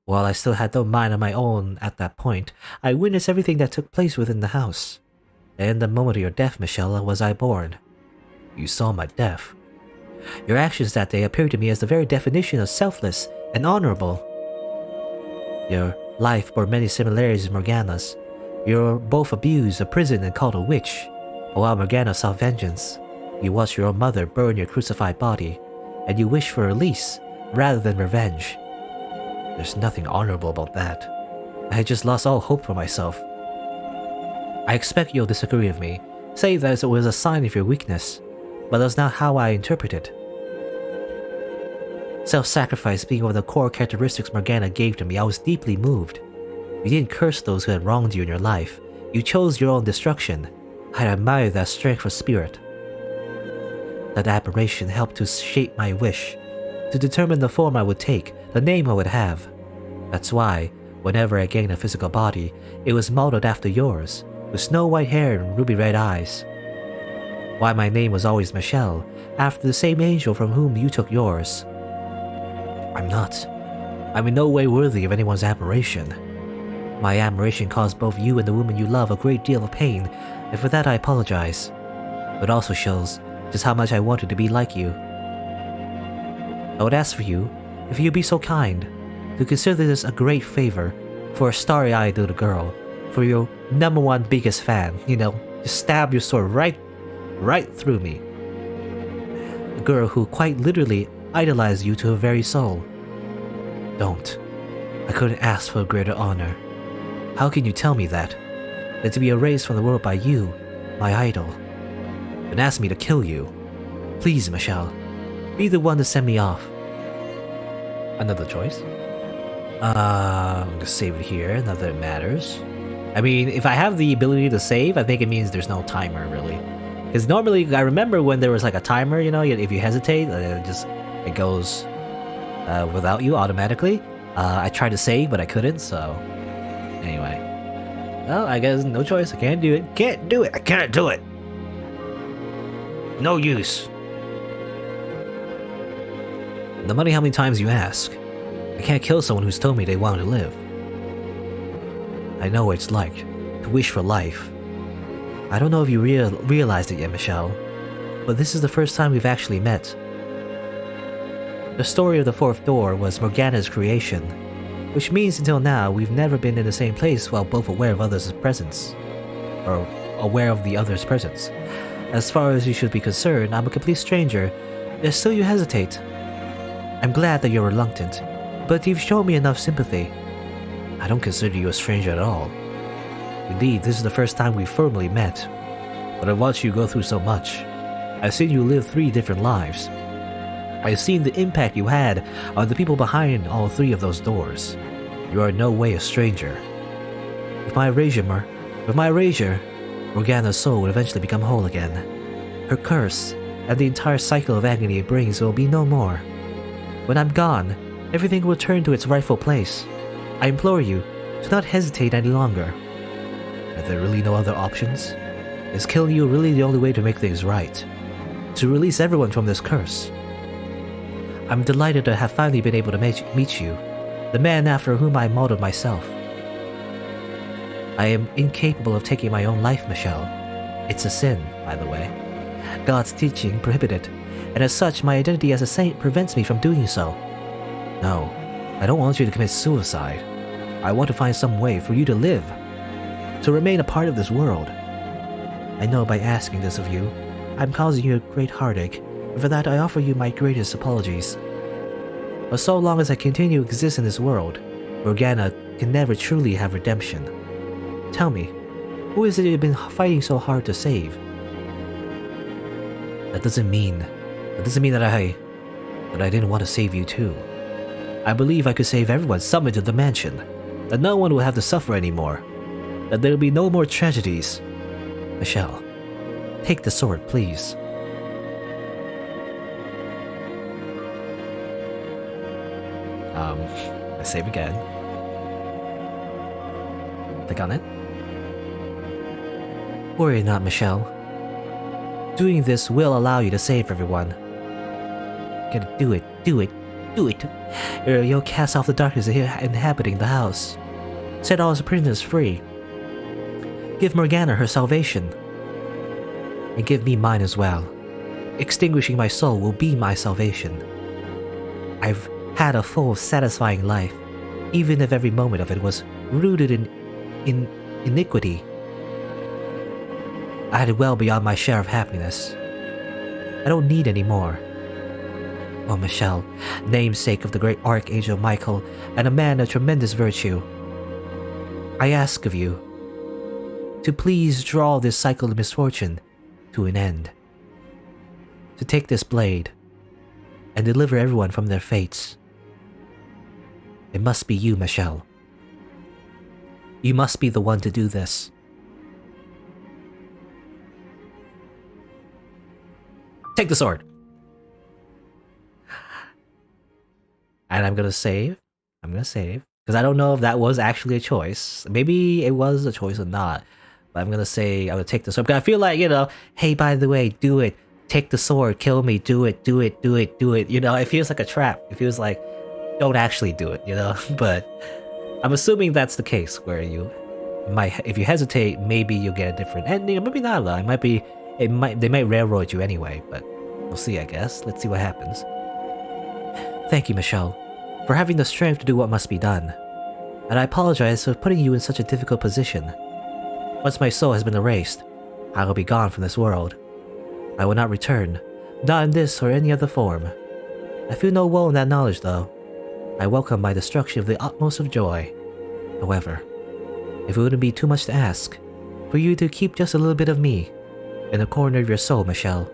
While I still had no mind of my own at that point, I witnessed everything that took place within the house. And in the moment of your death, Michelle, was I born. You saw my death. Your actions that day appeared to me as the very definition of selfless and honorable. Your life bore many similarities with Morgana's. You were both abused, imprisoned, and called a witch. But while Morgana sought vengeance, you watched your own mother burn your crucified body, and you wished for release rather than revenge. There's nothing honorable about that. I had just lost all hope for myself. I expect you'll disagree with me, say that it was a sign of your weakness, but that's not how I interpret it. Self-sacrifice being one of the core characteristics Morgana gave to me, I was deeply moved. You didn't curse those who had wronged you in your life. You chose your own destruction. I admire that strength of spirit. That admiration helped to shape my wish, to determine the form I would take, the name I would have. That's why, whenever I gained a physical body, it was modeled after yours, with snow-white hair and ruby-red eyes. Why my name was always Michelle, after the same angel from whom you took yours. I'm in no way worthy of anyone's admiration. My admiration caused both you and the woman you love a great deal of pain, and for that I apologize. But also shows just how much I wanted to be like you. I would ask for you, if you'd be so kind, to consider this a great favor for a starry-eyed little girl, for your #1 biggest fan, just stab your sword right through me. A girl who quite literally idolized you to her very soul. Don't. I couldn't ask for a greater honor. How can you tell me that? Than to be erased from the world by you, my idol. And ask me to kill you. Please, Michelle, be the one to send me off. Another choice. I'm gonna save it here, not that it matters. I mean, if I have the ability to save, I think it means there's no timer, really. Because normally, I remember when there was like a timer, you know, if you hesitate, it goes without you automatically. I tried to save, but I couldn't, so... Anyway. Well, I guess no choice, I can't do it. Can't do it, I can't do it! No use. No matter how many times you ask, I can't kill someone who's told me they want to live. I know what it's like to wish for life. I don't know if you realized it yet, Michelle, but this is the first time we've actually met. The story of the fourth door was Morgana's creation, which means until now we've never been in the same place while both aware of others' presence. Or aware of the other's presence. As far as you should be concerned, I'm a complete stranger, yet still you hesitate. I'm glad that you're reluctant, but you've shown me enough sympathy. I don't consider you a stranger at all. Indeed, this is the first time we've formally met, but I've watched you go through so much. I've seen you live 3 different lives. I've seen the impact you had on the people behind all 3 of those doors. You are in no way a stranger. With my erasure, Morgana's soul will eventually become whole again. Her curse, and the entire cycle of agony it brings will be no more. When I'm gone, everything will return to its rightful place. I implore you, do not hesitate any longer. Are there really no other options? Is killing you really the only way to make things right? To release everyone from this curse? I'm delighted to have finally been able to meet you, the man after whom I modeled myself. I am incapable of taking my own life, Michelle. It's a sin, by the way. God's teaching prohibited, and as such my identity as a saint prevents me from doing so. No, I don't want you to commit suicide. I want to find some way for you to live, to remain a part of this world. I know by asking this of you, I'm causing you a great heartache, and for that I offer you my greatest apologies. But so long as I continue to exist in this world, Morgana can never truly have redemption. Tell me, who is it you've been fighting so hard to save? That doesn't mean that I didn't want to save you too. I believe I could save everyone summoned to the mansion, that no one will have to suffer anymore, that there will be no more tragedies. Michelle, take the sword, please. I save again. Click on it. Worry not, Michelle. Doing this will allow you to save everyone. Gotta do it, do it, do it. You'll cast off the darkness inhabiting the house. Set all his prisoners free. Give Morgana her salvation. And give me mine as well. Extinguishing my soul will be my salvation. I've had a full, satisfying life, even if every moment of it was rooted in iniquity. I had well beyond my share of happiness. I don't need any more. Oh, Michelle, namesake of the great Archangel Michael and a man of tremendous virtue, I ask of you to please draw this cycle of misfortune to an end. To take this blade and deliver everyone from their fates. It must be you, Michelle. You must be the one to do this. Take the sword! And I'm gonna save. Because I don't know if that was actually a choice. Maybe it was a choice or not. But I'm gonna say I would take the sword. Because I feel like, you know, hey, by the way, do it. Take the sword, kill me, do it, do it, do it, do it. You know, it feels like a trap. It feels like, don't actually do it, you know? But I'm assuming that's the case, where you might, if you hesitate, maybe you'll get a different ending, or maybe not, though. They might railroad you anyway, but we'll see, I guess. Let's see what happens. Thank you, Michelle, for having the strength to do what must be done. And I apologize for putting you in such a difficult position. Once my soul has been erased, I will be gone from this world. I will not return, not in this or any other form. I feel no woe in that knowledge, though. I welcome my destruction with the utmost of joy. However, if it wouldn't be too much to ask, for you to keep just a little bit of me in the corner of your soul, Michelle,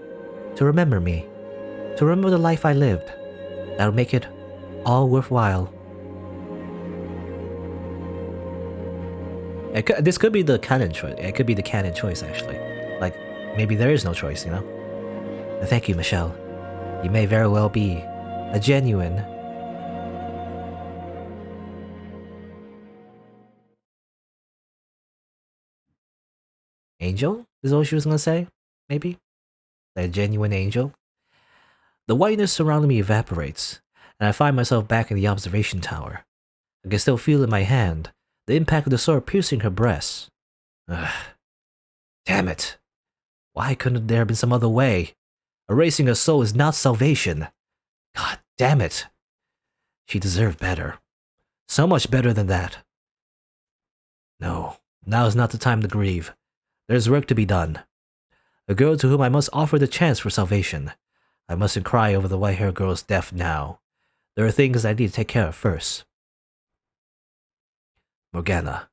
to remember me, to remember the life I lived, that will make it all worthwhile. This could be the canon choice. It could be the canon choice, actually. Like, maybe there is no choice, you know? Thank you, Michelle. You may very well be a genuine... angel? Is what she was gonna say? Maybe? A genuine angel? The whiteness surrounding me evaporates, and I find myself back in the observation tower. I can still feel in my hand the impact of the sword piercing her breast. Ugh. Damn it. Why couldn't there have been some other way? Erasing a soul is not salvation. God damn it. She deserved better. So much better than that. No, now is not the time to grieve. There's work to be done. A girl to whom I must offer the chance for salvation. I mustn't cry over the white-haired girl's death now. There are things I need to take care of first. Morgana.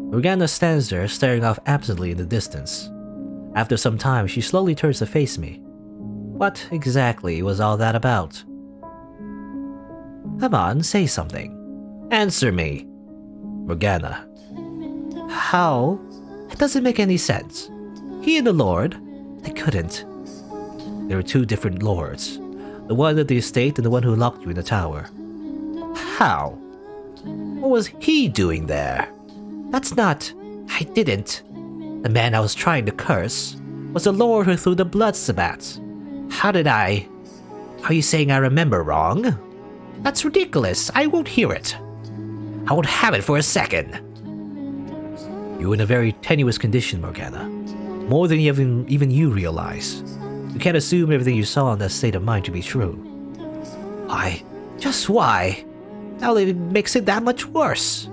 Morgana stands there, staring off absently in the distance. After some time, she slowly turns to face me. What exactly was all that about? Come on, say something. Answer me. Morgana. How? It doesn't make any sense. He and the Lord? They couldn't. There are two different lords. The one at the estate and the one who locked you in the tower. How? What was he doing there? That's not... I didn't. The man I was trying to curse was the lord who threw the blood sabbats. How did I... Are you saying I remember wrong? That's ridiculous. I won't hear it. I won't have it for a second. You're in a very tenuous condition, Morgana. More than even you realize. You can't assume everything you saw in that state of mind to be true. Why? Just why? That only makes it that much worse.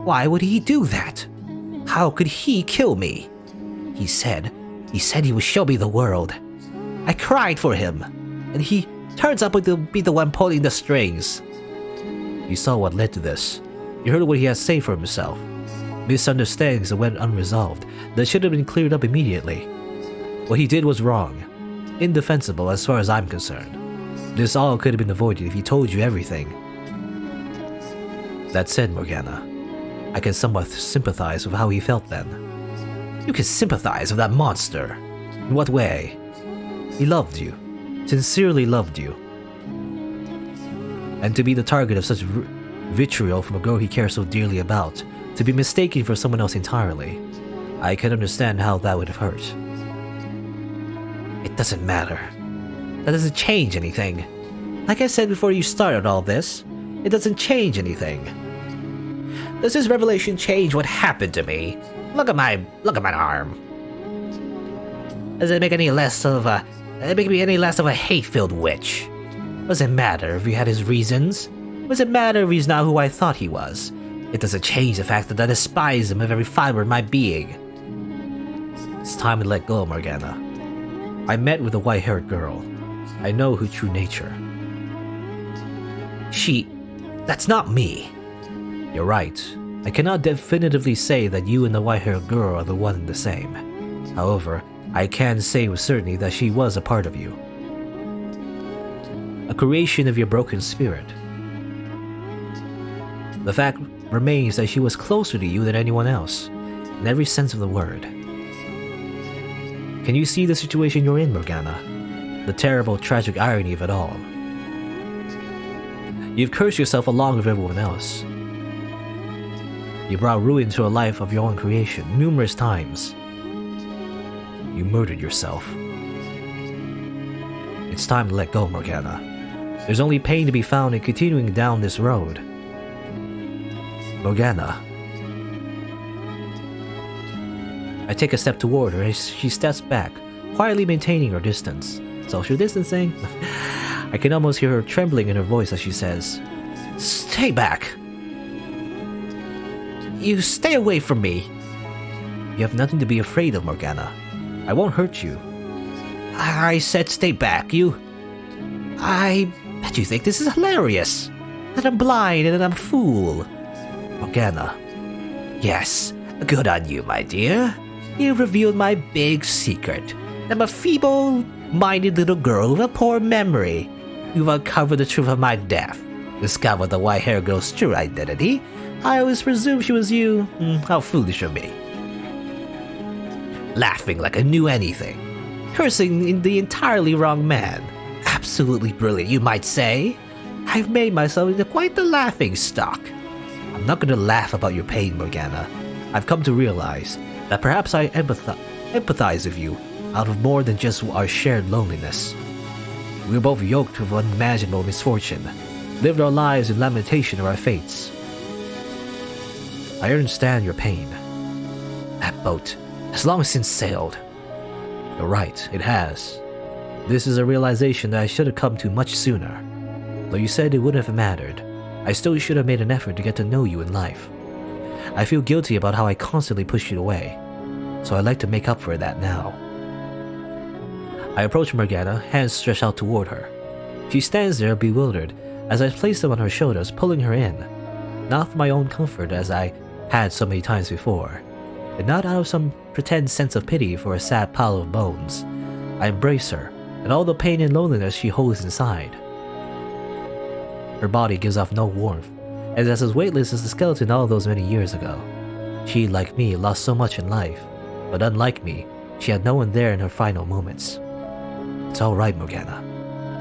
Why would he do that? How could he kill me? He said he would show me the world. I cried for him, and he turns out to be the one pulling the strings. You saw what led to this. You heard what he had to say for himself. Misunderstandings that went unresolved that should have been cleared up immediately. What he did was wrong. Indefensible as far as I'm concerned. This all could have been avoided if he told you everything. That said, Morgana, I can somewhat sympathize with how he felt then. You can sympathize with that monster? In what way? He loved you. Sincerely loved you. And to be the target of such vitriol from a girl he cares so dearly about, to be mistaken for someone else entirely, I can understand how that would have hurt. It doesn't matter. That doesn't change anything. Like I said before you started all this, it doesn't change anything. Does this revelation change what happened to me? Look at my arm. Does it make me any less of a hate-filled witch? Does it matter if he had his reasons? Does it matter if he's not who I thought he was? It doesn't change the fact that I despise him with every fiber of my being. It's time to let go, Morgana. I met with a white-haired girl. I know her true nature. That's not me. You're right. I cannot definitively say that you and the white-haired girl are the one and the same. However, I can say with certainty that she was a part of you. A creation of your broken spirit. The fact remains that she was closer to you than anyone else, in every sense of the word. Can you see the situation you're in, Morgana? The terrible, tragic irony of it all. You've cursed yourself along with everyone else. You brought ruin to a life of your own creation numerous times. You murdered yourself. It's time to let go, Morgana. There's only pain to be found in continuing down this road. Morgana. I take a step toward her as she steps back, quietly maintaining her distance. Social distancing? I can almost hear her trembling in her voice as she says, "Stay back! You stay away from me! You have nothing to be afraid of, Morgana. I won't hurt you. I said stay back, I bet you think this is hilarious! That I'm blind and that I'm a fool! Morgana. Yes, good on you, my dear. You revealed my big secret. I'm a feeble-minded little girl with a poor memory. You've uncovered the truth of my death. discover the white-haired girl's true identity. I always presumed she was you. How foolish of me. Laughing like I knew anything. Cursing the entirely wrong man. Absolutely brilliant, you might say. I've made myself into quite the laughing stock. I'm not gonna laugh about your pain, Morgana. I've come to realize that perhaps I empathize with you out of more than just our shared loneliness. We were both yoked with unimaginable misfortune, lived our lives in lamentation of our fates. I understand your pain. That boat has long since sailed. You're right, it has. This is a realization that I should have come to much sooner. Though you said it wouldn't have mattered, I still should have made an effort to get to know you in life. I feel guilty about how I constantly pushed you away, so I'd like to make up for that now. I approach Morgana, hands stretched out toward her. She stands there bewildered as I place them on her shoulders, pulling her in. Not for my own comfort as I had so many times before, and not out of some pretend sense of pity for a sad pile of bones. I embrace her, and all the pain and loneliness she holds inside. Her body gives off no warmth, and is as weightless as the skeleton all those many years ago. She, like me, lost so much in life, but unlike me, she had no one there in her final moments. It's alright, Morgana.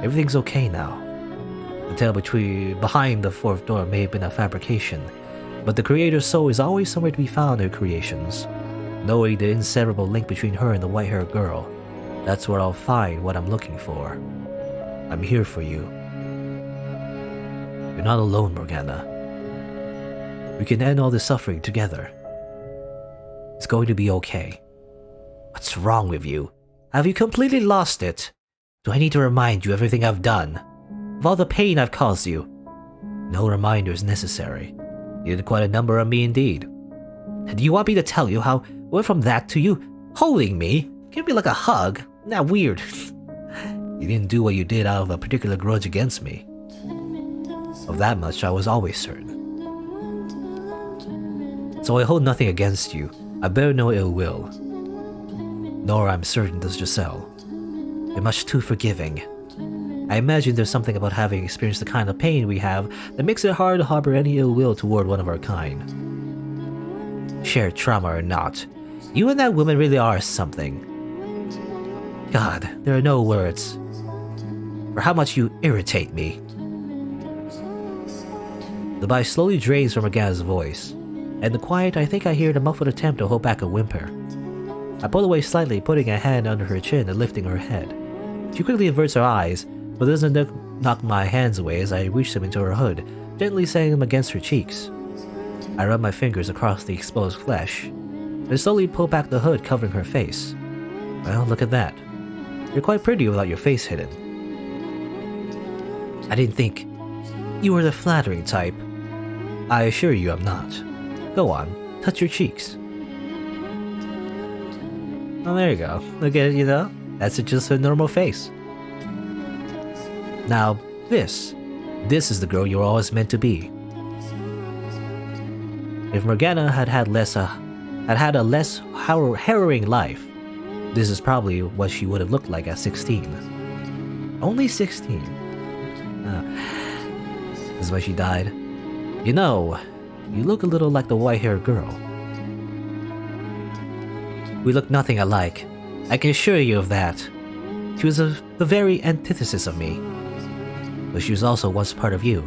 Everything's okay now. The tale behind the fourth door may have been a fabrication, but the creator's soul is always somewhere to be found in her creations. Knowing the inseparable link between her and the white-haired girl, that's where I'll find what I'm looking for. I'm here for you. You're not alone, Morgana. We can end all this suffering together. It's going to be okay. What's wrong with you? Have you completely lost it? Do I need to remind you everything I've done? Of all the pain I've caused you? No reminder is necessary. You did quite a number on me indeed. And do you want me to tell you how it went from that to you holding me? Give me like a hug. Not weird. You didn't do what you did out of a particular grudge against me. Of that much I was always certain. So I hold nothing against you. I bear no ill will. Nor I'm certain does Giselle. You're much too forgiving. I imagine there's something about having experienced the kind of pain we have that makes it hard to harbor any ill will toward one of our kind. Shared trauma or not, you and that woman really are something. God, there are no words for how much you irritate me. The bite slowly drains from Morgana's voice, and in the quiet I think I hear the muffled attempt to hold back a whimper. I pull away slightly, putting a hand under her chin and lifting her head. She quickly averts her eyes, but doesn't knock my hands away as I reach them into her hood, gently setting them against her cheeks. I run my fingers across the exposed flesh, and slowly pull back the hood covering her face. Well, look at that. You're quite pretty without your face hidden. I didn't think you were the flattering type. I assure you I'm not. Go on, touch your cheeks. Oh, there you go. Look at it, you know? That's just a normal face. Now, this is the girl you're always meant to be. If Morgana had a less harrowing life, this is probably what she would have looked like at 16. Only 16. This is why she died. You know, you look a little like the white-haired girl. We look nothing alike. I can assure you of that. She was the very antithesis of me. But she was also once part of you.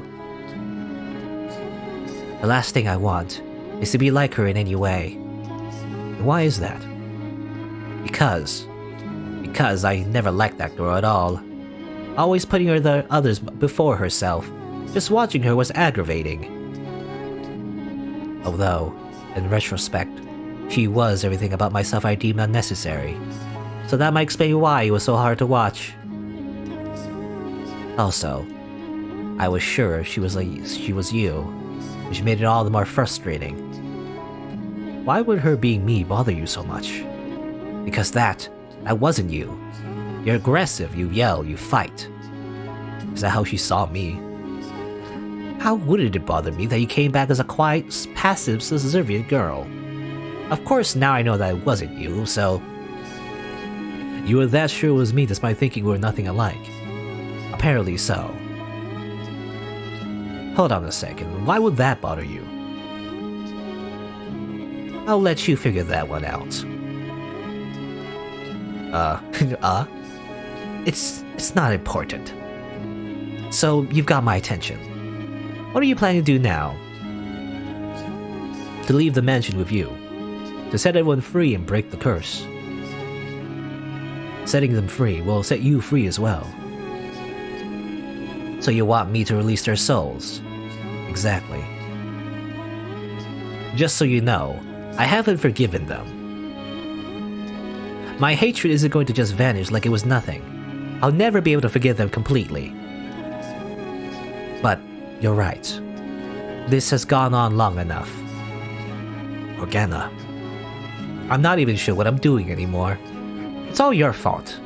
The last thing I want is to be like her in any way. And why is that? Because I never liked that girl at all. Always putting others before herself. Just watching her was aggravating. Although, in retrospect, she was everything about myself I deemed unnecessary. So that might explain why it was so hard to watch. Also, I was sure she was you, which made it all the more frustrating. Why would her being me bother you so much? Because that wasn't you. You're aggressive, you yell, you fight. Is that how she saw me? How wouldn't it bother me that you came back as a quiet, passive, subservient girl? Of course, now I know that it wasn't you, so... You were that sure it was me despite thinking we were nothing alike. Apparently so. Hold on a second, why would that bother you? I'll let you figure that one out. It's not important. So, you've got my attention. What are you planning to do now? To leave the mansion with you. To set everyone free and break the curse. Setting them free will set you free as well. So you want me to release their souls? Exactly. Just so you know, I haven't forgiven them. My hatred isn't going to just vanish like it was nothing. I'll never be able to forgive them completely. But, you're right. This has gone on long enough. Morgana. I'm not even sure what I'm doing anymore. It's all your fault.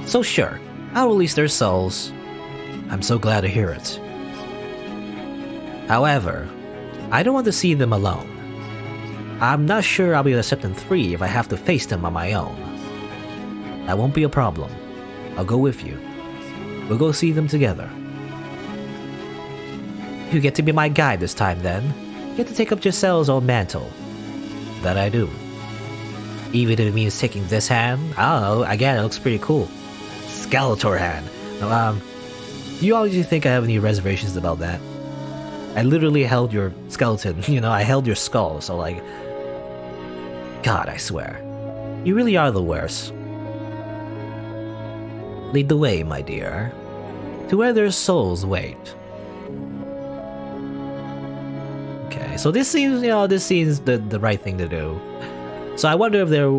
So sure, I'll release their souls. I'm so glad to hear it. However, I don't want to see them alone. I'm not sure I'll be able to set them free if I have to face them on my own. That won't be a problem. I'll go with you. We'll go see them together. You get to be my guide this time then. You get to take up Giselle's old mantle. That I do. Even if it means taking this hand, I don't know, again, it looks pretty cool. Skeletor hand. No, you always think I have any reservations about that? I literally held your skeleton, I held your skull, so like... God, I swear. You really are the worst. Lead the way, my dear. To where their souls wait. Okay, so this seems, the right thing to do. So I wonder if there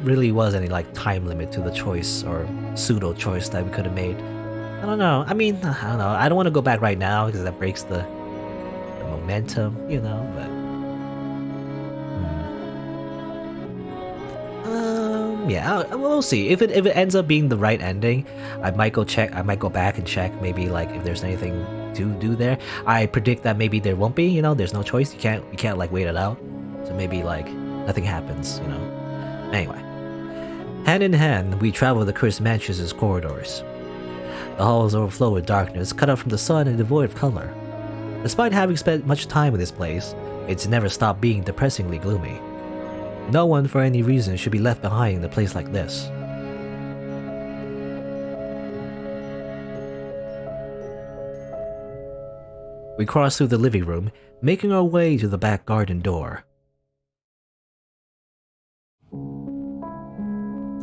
really was any like time limit to the choice or pseudo choice that we could have made. I don't know. I mean, I don't know. I don't want to go back right now because that breaks the momentum, but yeah, we'll see. If it ends up being the right ending, I might go back and check maybe like if there's anything to do there. I predict that maybe there won't be, there's no choice. You can't like wait it out. So maybe like nothing happens, Anyway. Hand in hand, we travel the cursed mansion's corridors. The halls overflow with darkness, cut off from the sun and devoid of color. Despite having spent much time in this place, it's never stopped being depressingly gloomy. No one, for any reason, should be left behind in a place like this. We cross through the living room, making our way to the back garden door.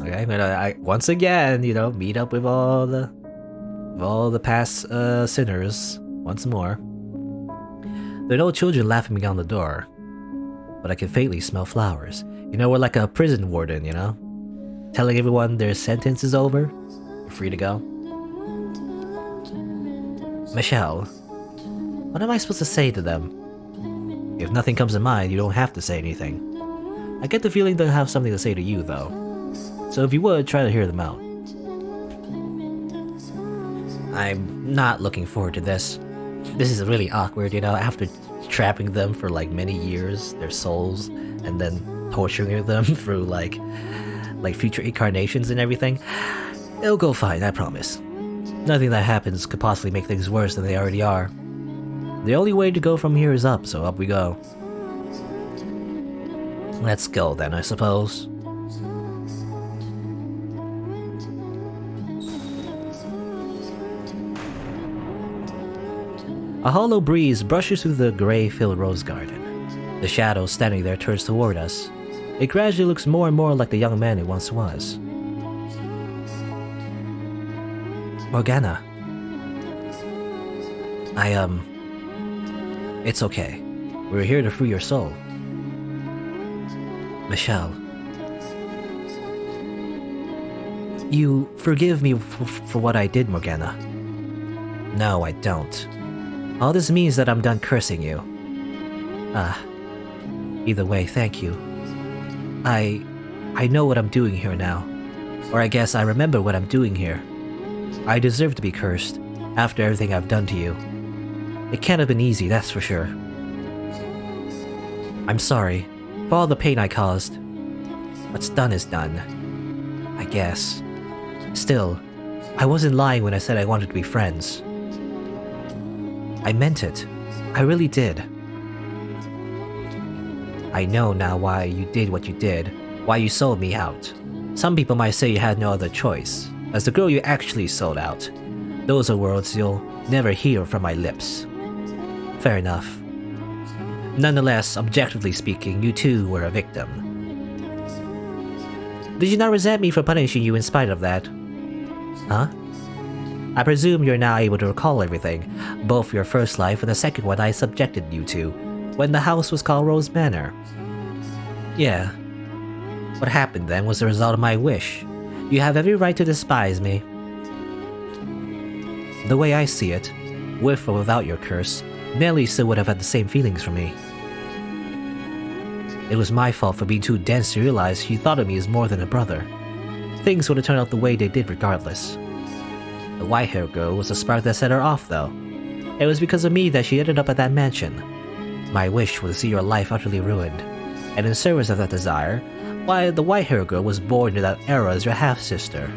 Okay, I once again, meet up with all the past sinners once more. There are no children laughing on the door, but I can faintly smell flowers. We're like a prison warden, telling everyone their sentence is over. You're free to go. Michelle, what am I supposed to say to them? If nothing comes to mind, you don't have to say anything. I get the feeling they'll have something to say to you, though. So if you would, try to hear them out. I'm not looking forward to this. This is really awkward, after trapping them for like many years, their souls, and then torturing them through like future incarnations and everything. It'll go fine, I promise. Nothing that happens could possibly make things worse than they already are. The only way to go from here is up, so up we go. Let's go then, I suppose. A hollow breeze brushes through the gray-filled rose garden. The shadow standing there turns toward us. It gradually looks more and more like the young man it once was. Morgana. It's okay. We're here to free your soul. Michelle. You forgive me for what I did, Morgana. No, I don't. All this means that I'm done cursing you. Either way, thank you. I know what I'm doing here now. Or I guess I remember what I'm doing here. I deserve to be cursed, after everything I've done to you. It can't have been easy, that's for sure. I'm sorry, for all the pain I caused. What's done is done. I guess. Still, I wasn't lying when I said I wanted to be friends. I meant it. I really did. I know now why you did what you did, why you sold me out. Some people might say you had no other choice, as the girl you actually sold out. Those are words you'll never hear from my lips. Fair enough. Nonetheless, objectively speaking, you too were a victim. Did you not resent me for punishing you in spite of that? Huh? I presume you're now able to recall everything, both your first life and the second one I subjected you to, when the house was called Rose Manor. Yeah. What happened then was the result of my wish. You have every right to despise me. The way I see it, with or without your curse, Nellie still would have had the same feelings for me. It was my fault for being too dense to realize she thought of me as more than a brother. Things would have turned out the way they did regardless. The white-haired girl was the spark that set her off, though. It was because of me that she ended up at that mansion. My wish was to see your life utterly ruined, and in service of that desire, why, the white-haired girl was born into that era as your half-sister.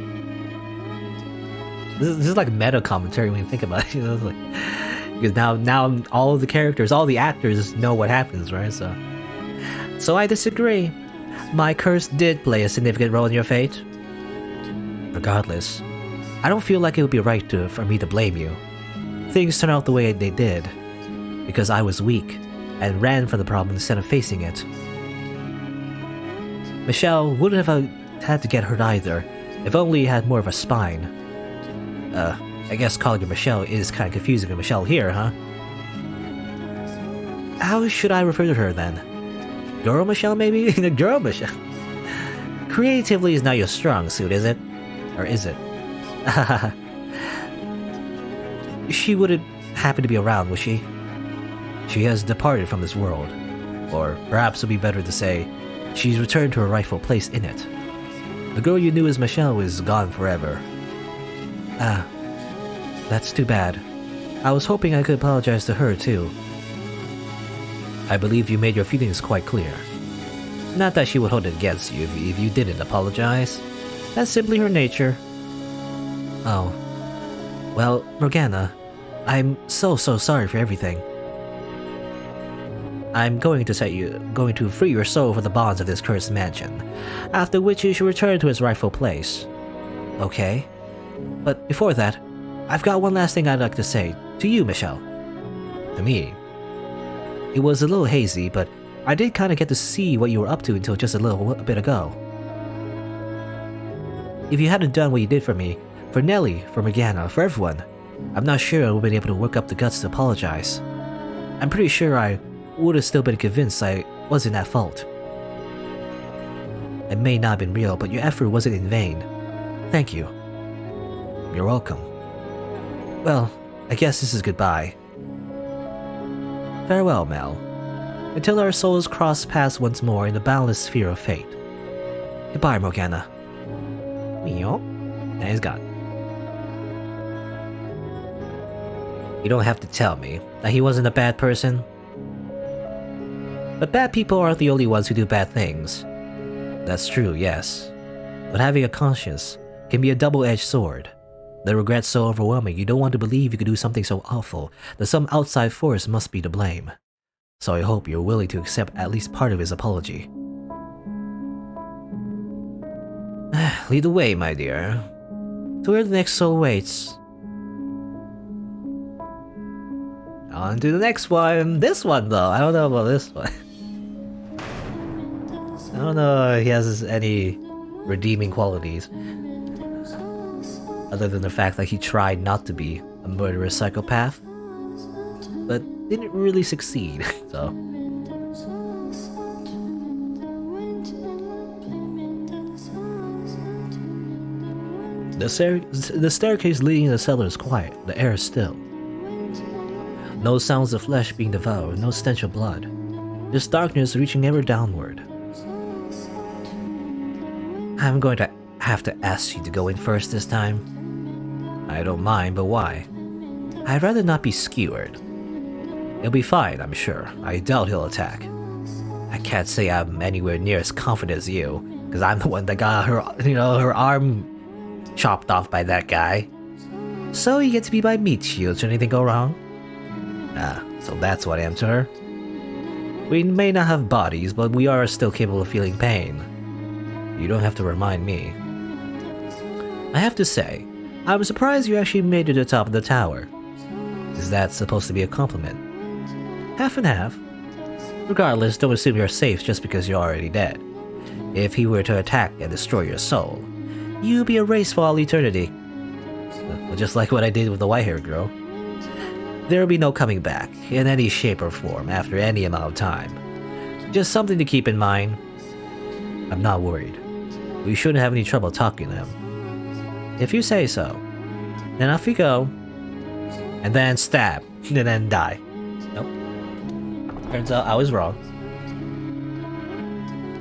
This is like meta commentary when you think about it, you know, it's like, because now all the characters, all the actors know what happens, right? So I disagree. My curse did play a significant role in your fate. Regardless, I don't feel like it would be right for me to blame you. Things turned out the way they did because I was weak and ran from the problem instead of facing it. Michelle wouldn't have had to get hurt either, if only he had more of a spine. I guess calling her Michelle is kind of confusing with Michelle here, huh? How should I refer to her then? Girl Michelle, maybe? Girl Michelle. Creatively is not your strong suit, is it? Or is it? She wouldn't happen to be around, would she? She has departed from this world. Or perhaps it would be better to say, she's returned to her rightful place in it. The girl you knew as Michelle is gone forever. That's too bad. I was hoping I could apologize to her too. I believe you made your feelings quite clear. Not that she would hold it against you if you didn't apologize. That's simply her nature. Oh. Well, Morgana, I'm so sorry for everything. I'm going to free your soul from the bonds of this cursed mansion, after which you should return to its rightful place. Okay? But before that, I've got one last thing I'd like to say to you, Michelle. To me. It was a little hazy, but I did kind of get to see what you were up to until just a bit ago. If you hadn't done what you did for me, for Nellie, for Morgana, for everyone, I'm not sure I would have been able to work up the guts to apologize. I'm pretty sure I would have still been convinced I wasn't at fault. It may not have been real, but your effort wasn't in vain. Thank you. You're welcome. Well, I guess this is goodbye. Farewell, Mel. Until our souls cross paths once more in the boundless sphere of fate. Goodbye, Morgana. Meow. And he's gone. You don't have to tell me that he wasn't a bad person. But bad people aren't the only ones who do bad things. That's true, yes. But having a conscience can be a double-edged sword. The regret's so overwhelming you don't want to believe you could do something so awful that some outside force must be to blame. So I hope you're willing to accept at least part of his apology. Lead the way, my dear. To where the next soul waits. On to the next one. This one, though. I don't know about this one. I don't know if he has any redeeming qualities. Other than the fact that he tried not to be a murderous psychopath. But didn't really succeed, so... The staircase leading to the cellar is quiet, the air is still. No sounds of flesh being devoured, no stench of blood. Just darkness reaching ever downward. I'm going to have to ask you to go in first this time. I don't mind, but why? I'd rather not be skewered. He'll be fine, I'm sure. I doubt he'll attack. I can't say I'm anywhere near as confident as you, because I'm the one that got her, her arm chopped off by that guy. So you get to be my meat shield should anything go wrong? Ah, so that's what I am to her. We may not have bodies, but we are still capable of feeling pain. You don't have to remind me. I have to say, I'm surprised you actually made it to the top of the tower. Is that supposed to be a compliment? Half and half. Regardless, don't assume you're safe just because you're already dead. If he were to attack and destroy your soul, you'd be erased for all eternity. Just like what I did with the white-haired girl. There'll be no coming back, in any shape or form, after any amount of time. Just something to keep in mind. I'm not worried. We shouldn't have any trouble talking to him. If you say so, then off you go. And then stab, and then die. Nope. Turns out I was wrong.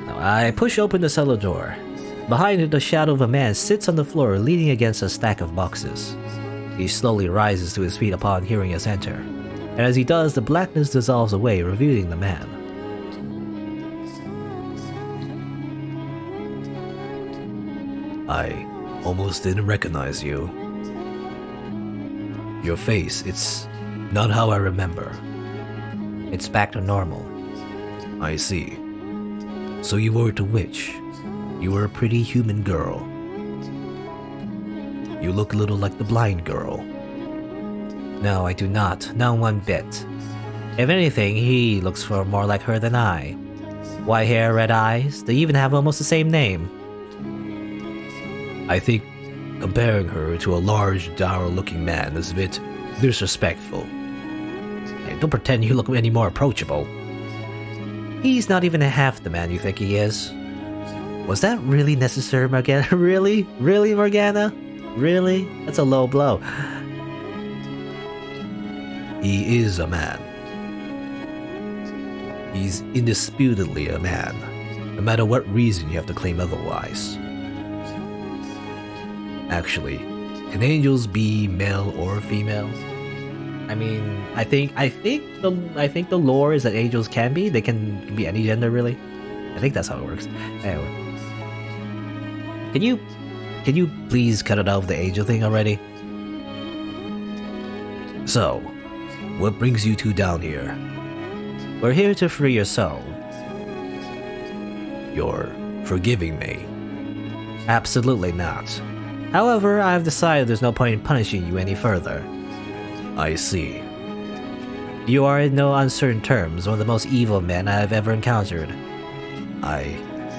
Now I push open the cellar door. Behind it, the shadow of a man sits on the floor leaning against a stack of boxes. He slowly rises to his feet upon hearing us enter, and as he does, the blackness dissolves away, revealing the man. I almost didn't recognize you. Your face, it's not how I remember. It's back to normal. I see. So you weren't a witch. You were a pretty human girl. You look a little like the blind girl. No, I do not. Not one bit. If anything, he looks far more like her than I. White hair, red eyes, they even have almost the same name. I think comparing her to a large, dour-looking man is a bit disrespectful. Hey, don't pretend you look any more approachable. He's not even half the man you think he is. Was that really necessary, Morgana? Really? Really, Morgana? Really? That's a low blow. He is a man. He's indisputably a man, no matter what reason you have to claim otherwise. Actually, can angels be male or female? I mean, I think the lore is that angels can be. They can be any gender, really. I think that's how it works. Anyway. Can you please cut it out of the angel thing already? So, what brings you two down here? We're here to free your soul. You're forgiving me? Absolutely not. However, I've decided there's no point in punishing you any further. I see. You are in no uncertain terms one of the most evil men I have ever encountered. I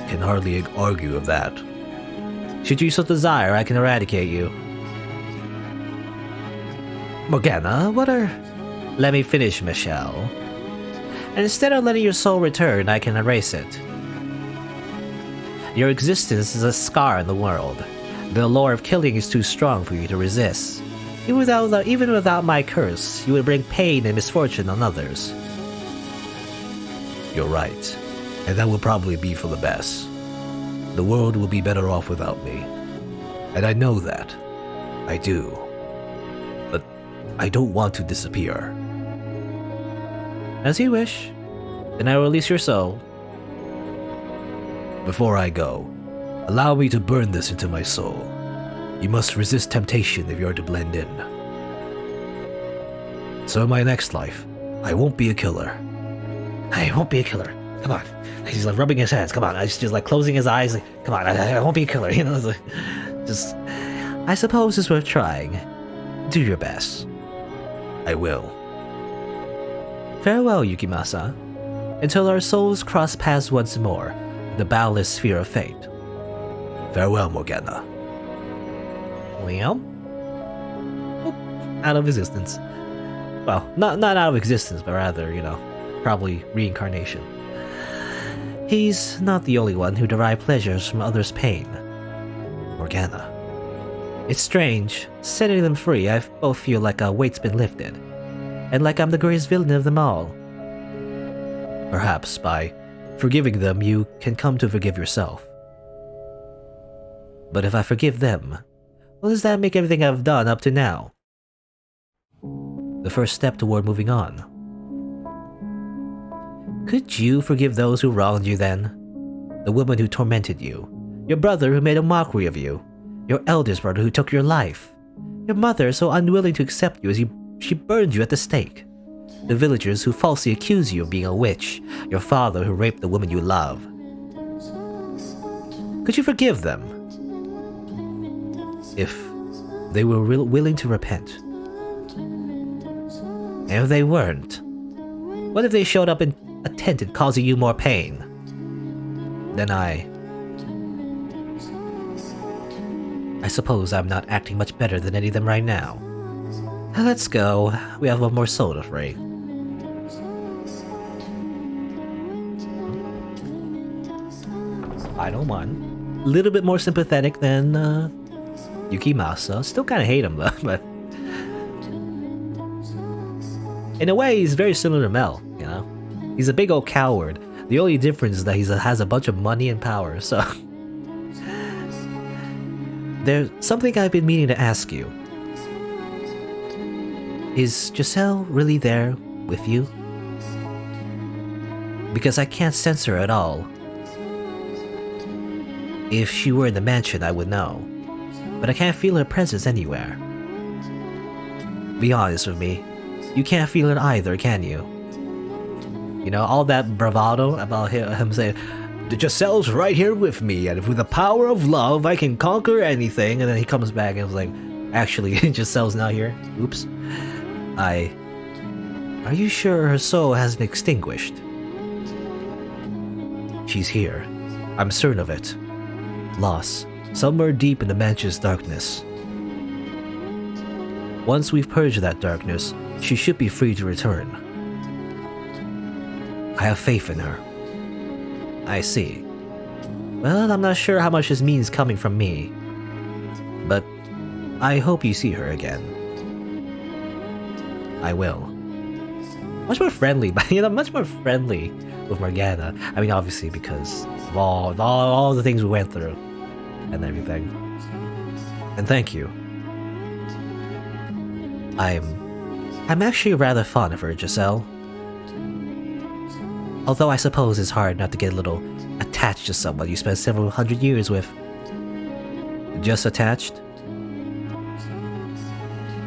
can hardly argue with that. Should you so desire, I can eradicate you. Morgana, what are... Let me finish, Michelle. And instead of letting your soul return, I can erase it. Your existence is a scar in the world. The lure of killing is too strong for you to resist. Even without my curse, you would bring pain and misfortune on others. You're right, and that will probably be for the best. The world will be better off without me. And I know that. I do. But I don't want to disappear. As you wish. Then I will release your soul. Before I go, allow me to burn this into my soul. You must resist temptation if you are to blend in. So in my next life, I won't be a killer. I won't be a killer. Come on. He's like rubbing his hands. Come on. He's just like closing his eyes. Like, come on. I won't be a killer. You know, it's like, just. I suppose it's worth trying. Do your best. I will. Farewell, Yukimasa. Until our souls cross paths once more in the boundless sphere of fate. Farewell, Morgana. Well, out of existence. Well, not out of existence, but rather, you know, probably reincarnation. He's not the only one who derived pleasures from others' pain. Morgana. It's strange. Setting them free, I both feel like a weight's been lifted. And like I'm the greatest villain of them all. Perhaps by forgiving them, you can come to forgive yourself. But if I forgive them, what does that make everything I've done up to now? The first step toward moving on. Could you forgive those who wronged you then? The woman who tormented you, your brother who made a mockery of you, your eldest brother who took your life, your mother so unwilling to accept you as she burned you at the stake, The villagers who falsely accuse you of being a witch, your father who raped the woman you love. Could you forgive them? If they were willing to repent. And if they weren't, what if they showed up in a tent and causing you more pain? Then I suppose I'm not acting much better than any of them right now. Let's go. We have one more soda free. Final one. A little bit more sympathetic than Yukimasa. Still kind of hate him though, but in a way he's very similar to Mel, you know? He's a big old coward. The only difference is that he has a bunch of money and power, so... There's something I've been meaning to ask you. Is Giselle really there with you? Because I can't sense her at all. If she were in the mansion, I would know. But I can't feel her presence anywhere. Be honest with me. You can't feel it either, can you? You know, all that bravado about him saying, Giselle's right here with me, and with the power of love, I can conquer anything. And then he comes back and was like, actually, Giselle's not here. Oops. Are you sure her soul hasn't extinguished? She's here. I'm certain of it. Lost, somewhere deep in the mansion's darkness. Once we've purged that darkness, she should be free to return. I have faith in her. I see. Well, I'm not sure how much this means coming from me. But I hope you see her again. I will. Much more friendly, but you know, much more friendly with Morgana. I mean, obviously because of all the things we went through and everything. And thank you. I'm actually rather fond of her, Giselle. Although I suppose it's hard not to get a little attached to someone you spent several hundred years with. Just attached?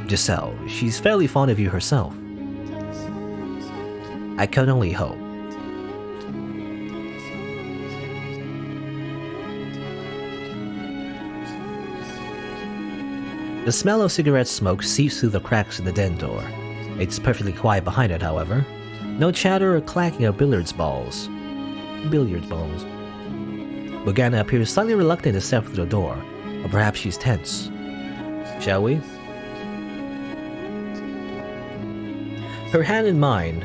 Giselle, she's fairly fond of you herself. I can only hope. The smell of cigarette smoke seeps through the cracks in the den door. It's perfectly quiet behind it, however. No chatter or clacking of billiards balls. Morgana appears slightly reluctant to step through the door, or perhaps she's tense. Shall we? Her hand in mine,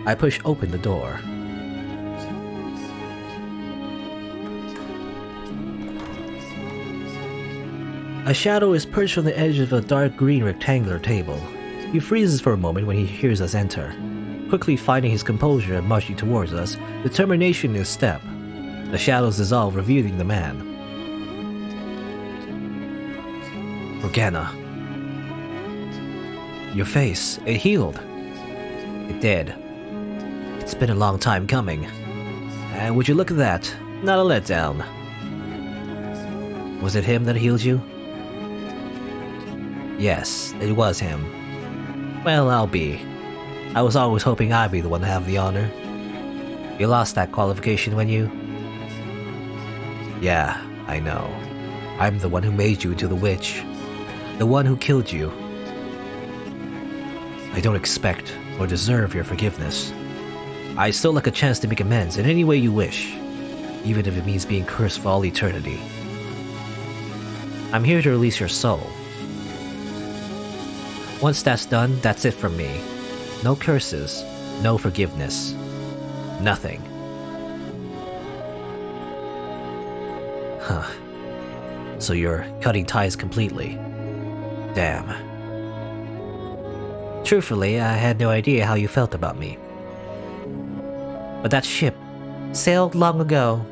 I push open the door. A shadow is perched on the edge of a dark green rectangular table. He freezes for a moment when he hears us enter. Quickly finding his composure and marching towards us, determination in his step. The shadows dissolve, revealing the man. Morgana. Your face, it healed. It did. It's been a long time coming. And would you look at that? Not a letdown. Was it him that healed you? Yes, it was him. Well, I'll be. I was always hoping I'd be the one to have the honor. You lost that qualification when you... Yeah, I know. I'm the one who made you into the witch. The one who killed you. I don't expect or deserve your forgiveness. I still like a chance to make amends in any way you wish, even if it means being cursed for all eternity. I'm here to release your soul. Once that's done, that's it from me. No curses, no forgiveness. Nothing. Huh. So you're cutting ties completely. Damn. Truthfully, I had no idea how you felt about me. But that ship sailed long ago.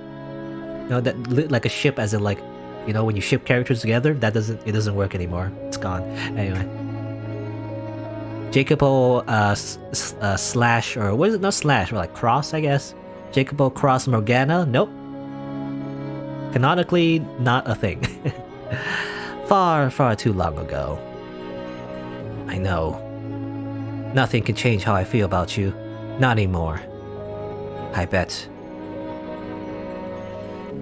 You know, that like a ship as in like, you know, when you ship characters together, it doesn't work anymore. It's gone. Anyway. Jacobo slash, or what is it? Not slash, or like cross, I guess. Jacobo cross Morgana? Nope. Canonically, not a thing. Far, far too long ago. I know. Nothing can change how I feel about you. Not anymore. I bet.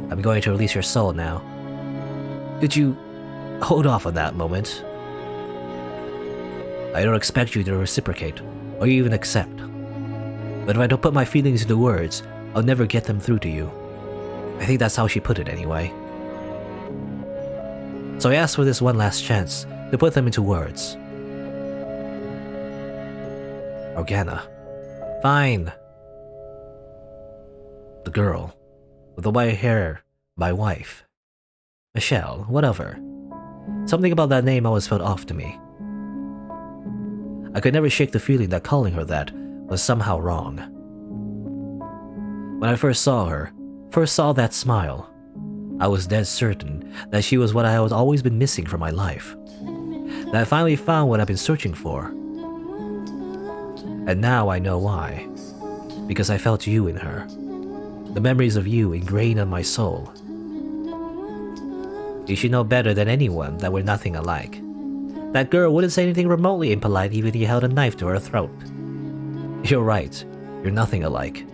I'm going to release your soul now. Could you hold off on that moment? I don't expect you to reciprocate, or even accept. But if I don't put my feelings into words, I'll never get them through to you. I think that's how she put it anyway. So I asked for this one last chance to put them into words. Morgana. Fine. The girl with the white hair, my wife. Michelle, whatever. Something about that name always felt off to me. I could never shake the feeling that calling her that was somehow wrong. When I first saw her, first saw that smile, I was dead certain that she was what I had always been missing from my life. That I finally found what I've been searching for. And now I know why. Because I felt you in her. The memories of you ingrained on my soul. You should know better than anyone that we're nothing alike. That girl wouldn't say anything remotely impolite even if you held a knife to her throat. You're right, you're nothing alike.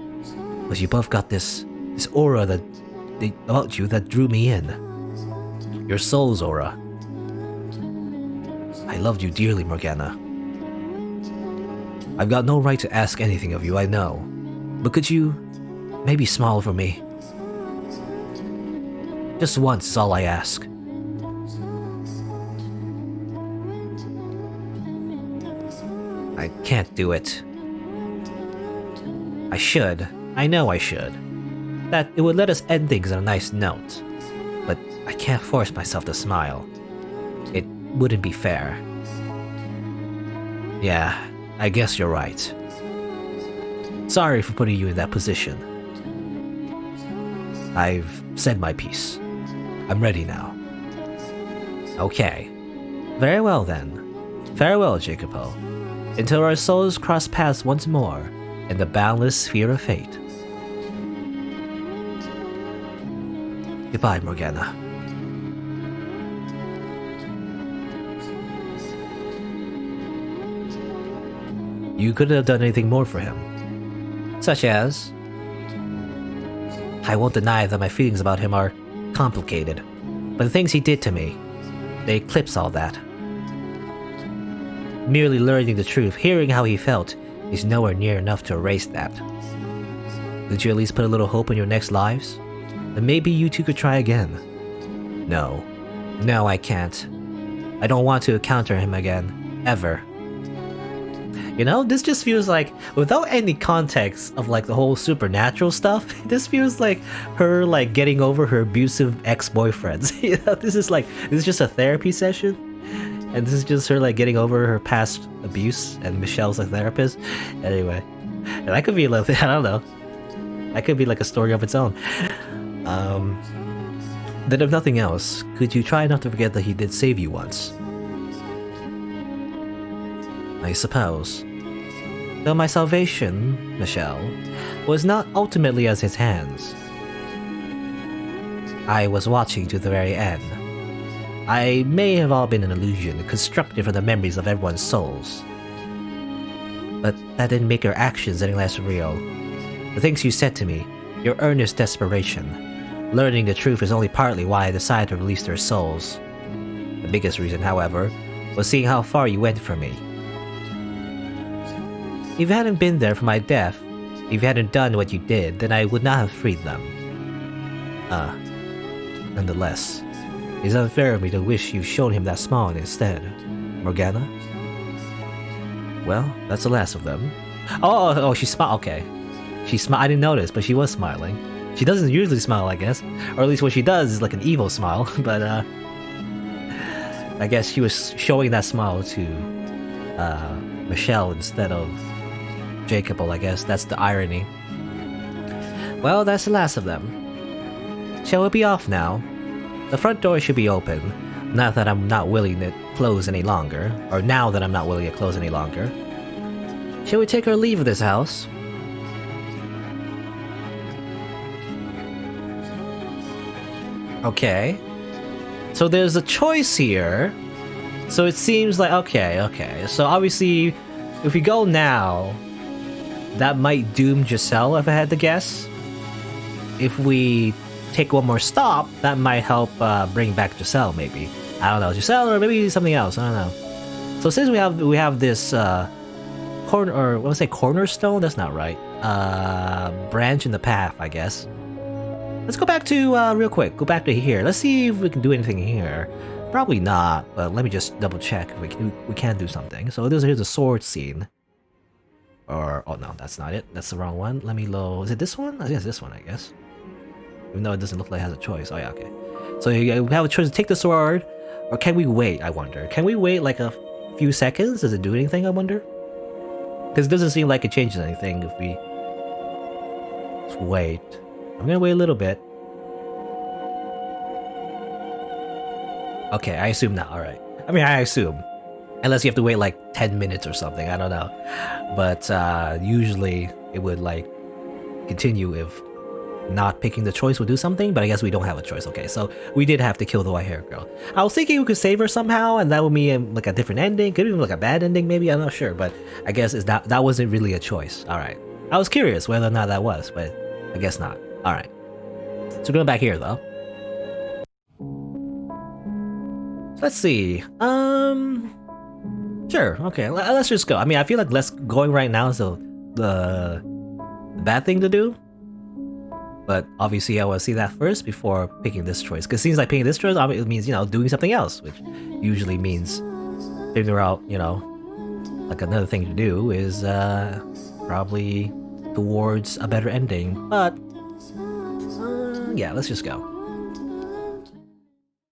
But you both got this aura about you that drew me in. Your soul's aura. I loved you dearly, Morgana. I've got no right to ask anything of you, I know. But could you maybe smile for me? Just once is all I ask. I can't do it. I should. I know I should. That it would let us end things on a nice note. But I can't force myself to smile. It wouldn't be fair. Yeah, I guess you're right. Sorry for putting you in that position. I've said my piece. I'm ready now. Okay. Very well then. Farewell, Jacopo. Until our souls cross paths once more in the boundless sphere of fate. Goodbye, Morgana. You couldn't have done anything more for him. Such as... I won't deny that my feelings about him are complicated, but the things he did to me, they eclipse all that. Merely learning the truth, hearing how he felt, is nowhere near enough to erase that. Did you at least put a little hope in your next lives? Then maybe you two could try again. No. No, I can't. I don't want to encounter him again. Ever. You know, this just feels like, without any context of like the whole supernatural stuff, this feels like her like getting over her abusive ex-boyfriends. You know, this is just a therapy session. And this is just her like getting over her past abuse, and Michelle's a therapist. Anyway, and that could be like, I don't know. That could be like a story of its own. Then if nothing else, could you try not to forget that he did save you once? I suppose. Though my salvation, Michelle, was not ultimately as his hands. I was watching to the very end. I may have all been an illusion constructed from the memories of everyone's souls. But that didn't make your actions any less real. The things you said to me, your earnest desperation, learning the truth is only partly why I decided to release their souls. The biggest reason, however, was seeing how far you went for me. If you hadn't been there for my death, if you hadn't done what you did, then I would not have freed them. Nonetheless, it's unfair of me to wish you showed him that smile instead. Morgana? Well, that's the last of them. Oh, she smiled. Okay. She smiled. I didn't notice, but she was smiling. She doesn't usually smile, I guess. Or at least what she does is like an evil smile. But, I guess she was showing that smile to, Michelle instead of Jacopo, I guess. That's the irony. Well, that's the last of them. Shall we be off now? The front door should be open, now that I'm not willing to close any longer. Or now that I'm not willing to close any longer. Shall we take our leave of this house? Okay. So there's a choice here. So it seems like, okay. So obviously, if we go now, that might doom Giselle if I had to guess. If we take one more stop, that might help bring back Giselle, maybe. I don't know, Giselle or maybe something else. I don't know. So since we have this cornerstone. That's not right. Branch in the path, I guess. Let's go back to real quick. Go back to here. Let's see if we can do anything here. Probably not, but let me just double check if we can do something. So here's a sword scene. Or oh no, that's not it. That's the wrong one. Let me load. Is it this one? I think it's this one, I guess. Even though it doesn't look like it has a choice. Oh yeah, okay. So we have a choice to take the sword, or can we wait? I wonder. Can we wait like a few seconds? Does it do anything? I wonder. Because it doesn't seem like it changes anything if we just wait. I'm gonna wait a little bit. Okay, I assume not. Alright. I mean, I assume. Unless you have to wait like 10 minutes or something. I don't know. But usually it would like continue if not picking the choice would do something. But I guess we don't have a choice. Okay, so we did have to kill the white hair girl. I was thinking we could save her somehow and that would mean like a different ending. Could even like a bad ending maybe. I'm not sure. But I guess that wasn't really a choice. Alright. I was curious whether or not that was. But I guess not. Alright. So going back here though. Let's see. Sure. Okay. Let's just go. I mean, I feel like going right now is the bad thing to do. But obviously, I want to see that first before picking this choice. Because it seems like picking this choice obviously means, doing something else, which usually means figuring out, like another thing to do is probably towards a better ending. But yeah, let's just go.